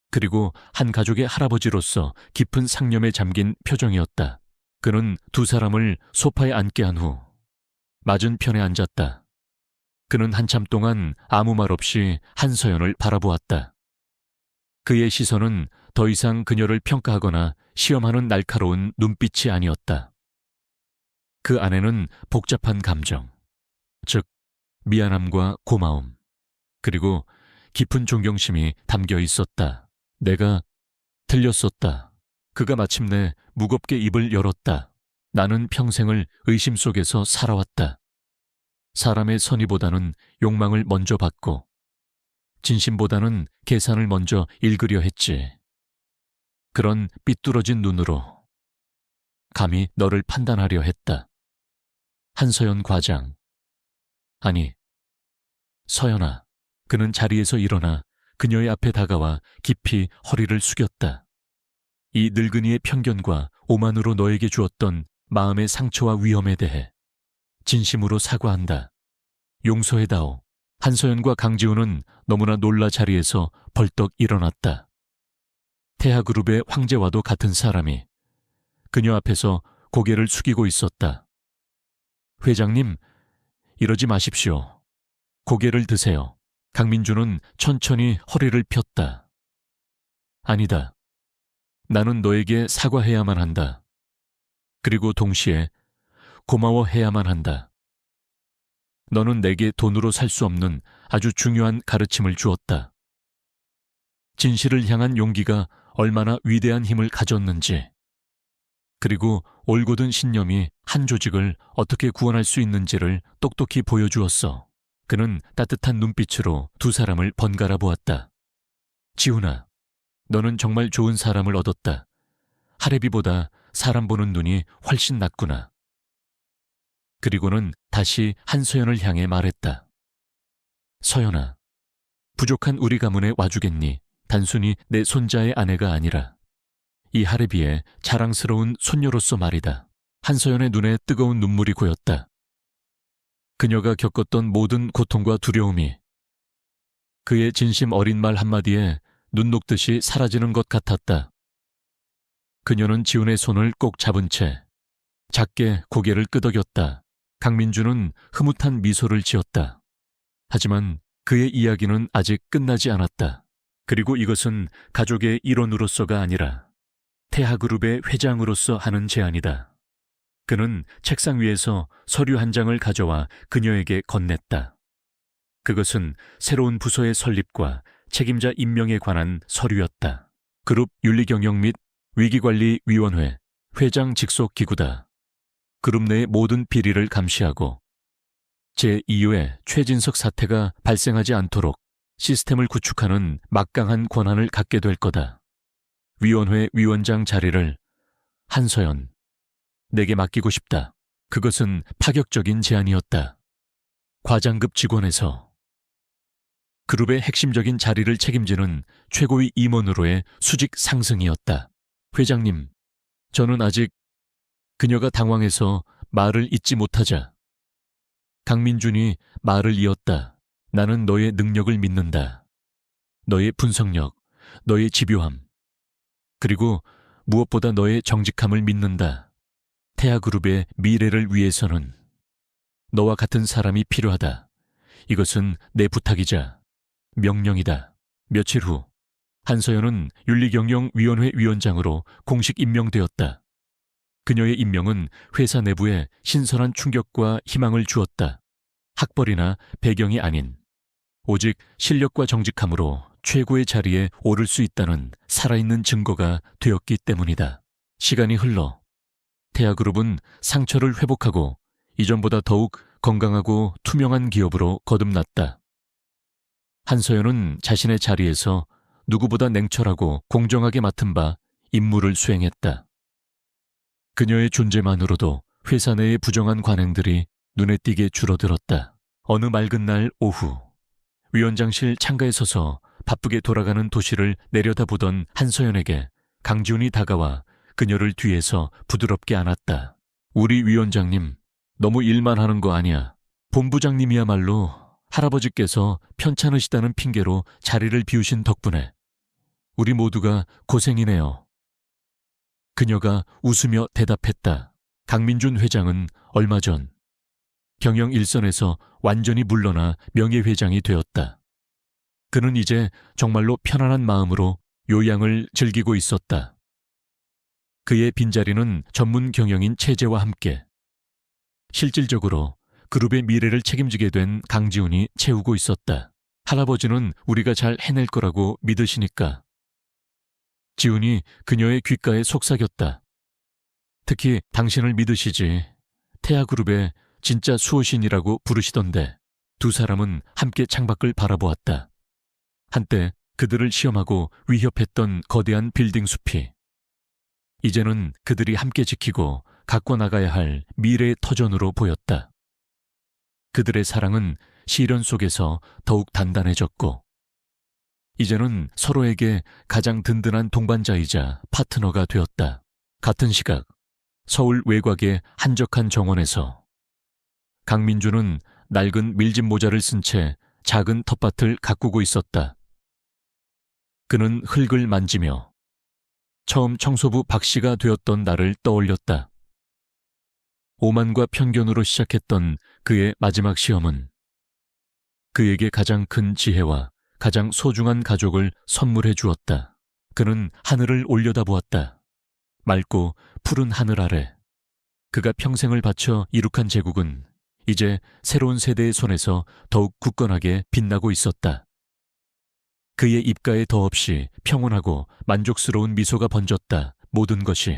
그리고 한 가족의 할아버지로서 깊은 상념에 잠긴 표정이었다. 그는 두 사람을 소파에 앉게 한 후 맞은편에 앉았다. 그는 한참 동안 아무 말 없이 한서연을 바라보았다. 그의 시선은 더 이상 그녀를 평가하거나 시험하는 날카로운 눈빛이 아니었다. 그 안에는 복잡한 감정, 즉 미안함과 고마움, 그리고 깊은 존경심이 담겨 있었다. 내가 틀렸었다. 그가 마침내 무겁게 입을 열었다. 나는 평생을 의심 속에서 살아왔다. 사람의 선의보다는 욕망을 먼저 받고 진심보다는 계산을 먼저 읽으려 했지. 그런 삐뚤어진 눈으로 감히 너를 판단하려 했다. 한서연 과장. 아니, 서연아. 그는 자리에서 일어나 그녀의 앞에 다가와 깊이 허리를 숙였다. 이 늙은이의 편견과 오만으로 너에게 주었던 마음의 상처와 위험에 대해 진심으로 사과한다. 용서해다오. 한서연과 강지훈은 너무나 놀라 자리에서 벌떡 일어났다. 태아그룹의 황제와도 같은 사람이 그녀 앞에서 고개를 숙이고 있었다. 회장님, 이러지 마십시오. 고개를 드세요. 강민준은 천천히 허리를 폈다. 아니다. 나는 너에게 사과해야만 한다. 그리고 동시에 고마워해야만 한다. 너는 내게 돈으로 살 수 없는 아주 중요한 가르침을 주었다. 진실을 향한 용기가 얼마나 위대한 힘을 가졌는지, 그리고 올곧은 신념이 한 조직을 어떻게 구원할 수 있는지를 똑똑히 보여주었어. 그는 따뜻한 눈빛으로 두 사람을 번갈아 보았다. 지훈아, 너는 정말 좋은 사람을 얻었다. 하레비보다 사람 보는 눈이 훨씬 낫구나. 그리고는 다시 한서연을 향해 말했다. 서연아, 부족한 우리 가문에 와주겠니? 단순히 내 손자의 아내가 아니라 이 하레비의 자랑스러운 손녀로서 말이다. 한서연의 눈에 뜨거운 눈물이 고였다. 그녀가 겪었던 모든 고통과 두려움이 그의 진심 어린 말 한마디에 눈 녹듯이 사라지는 것 같았다. 그녀는 지훈의 손을 꼭 잡은 채 작게 고개를 끄덕였다. 강민주는 흐뭇한 미소를 지었다. 하지만 그의 이야기는 아직 끝나지 않았다. 그리고 이것은 가족의 일원으로서가 아니라 태하그룹의 회장으로서 하는 제안이다. 그는 책상 위에서 서류 한 장을 가져와 그녀에게 건넸다. 그것은 새로운 부서의 설립과 책임자 임명에 관한 서류였다. 그룹 윤리경영 및 위기관리위원회 회장 직속 기구다. 그룹 내의 모든 비리를 감시하고 제2회 최진석 사태가 발생하지 않도록 시스템을 구축하는 막강한 권한을 갖게 될 거다. 위원회 위원장 자리를 한서연, 내게 맡기고 싶다. 그것은 파격적인 제안이었다. 과장급 직원에서 그룹의 핵심적인 자리를 책임지는 최고위 임원으로의 수직 상승이었다. 회장님, 저는 아직... 그녀가 당황해서 말을 잇지 못하자 강민준이 말을 이었다. 나는 너의 능력을 믿는다. 너의 분석력, 너의 집요함, 그리고 무엇보다 너의 정직함을 믿는다. 태아그룹의 미래를 위해서는 너와 같은 사람이 필요하다. 이것은 내 부탁이자 명령이다. 며칠 후 한서연은 윤리경영위원회 위원장으로 공식 임명되었다. 그녀의 임명은 회사 내부에 신선한 충격과 희망을 주었다. 학벌이나 배경이 아닌 오직 실력과 정직함으로 최고의 자리에 오를 수 있다는 살아있는 증거가 되었기 때문이다. 시간이 흘러 태아그룹은 상처를 회복하고 이전보다 더욱 건강하고 투명한 기업으로 거듭났다. 한서연은 자신의 자리에서 누구보다 냉철하고 공정하게 맡은 바 임무를 수행했다. 그녀의 존재만으로도 회사 내의 부정한 관행들이 눈에 띄게 줄어들었다. 어느 맑은 날 오후, 위원장실 창가에 서서 바쁘게 돌아가는 도시를 내려다보던 한서연에게 강지훈이 다가와 그녀를 뒤에서 부드럽게 안았다. 우리 위원장님, 너무 일만 하는 거 아니야. 본부장님이야말로 할아버지께서 편찮으시다는 핑계로 자리를 비우신 덕분에 우리 모두가 고생이네요. 그녀가 웃으며 대답했다. 강민준 회장은 얼마 전 경영 일선에서 완전히 물러나 명예회장이 되었다. 그는 이제 정말로 편안한 마음으로 요양을 즐기고 있었다. 그의 빈자리는 전문 경영인 체제와 함께 실질적으로 그룹의 미래를 책임지게 된 강지훈이 채우고 있었다. 할아버지는 우리가 잘 해낼 거라고 믿으시니까. 지훈이 그녀의 귓가에 속삭였다. 특히 당신을 믿으시지. 태아그룹의 진짜 수호신이라고 부르시던데. 두 사람은 함께 창밖을 바라보았다. 한때 그들을 시험하고 위협했던 거대한 빌딩 숲이 이제는 그들이 함께 지키고 갖고 나가야 할 미래의 터전으로 보였다. 그들의 사랑은 시련 속에서 더욱 단단해졌고 이제는 서로에게 가장 든든한 동반자이자 파트너가 되었다. 같은 시각 서울 외곽의 한적한 정원에서 강민주는 낡은 밀짚 모자를 쓴 채 작은 텃밭을 가꾸고 있었다. 그는 흙을 만지며 처음 청소부 박 씨가 되었던 날을 떠올렸다. 오만과 편견으로 시작했던 그의 마지막 시험은 그에게 가장 큰 지혜와 가장 소중한 가족을 선물해 주었다. 그는 하늘을 올려다보았다. 맑고 푸른 하늘 아래 그가 평생을 바쳐 이룩한 제국은 이제 새로운 세대의 손에서 더욱 굳건하게 빛나고 있었다. 그의 입가에 더없이 평온하고 만족스러운 미소가 번졌다. 모든 것이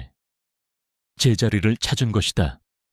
제자리를 찾은 것이다.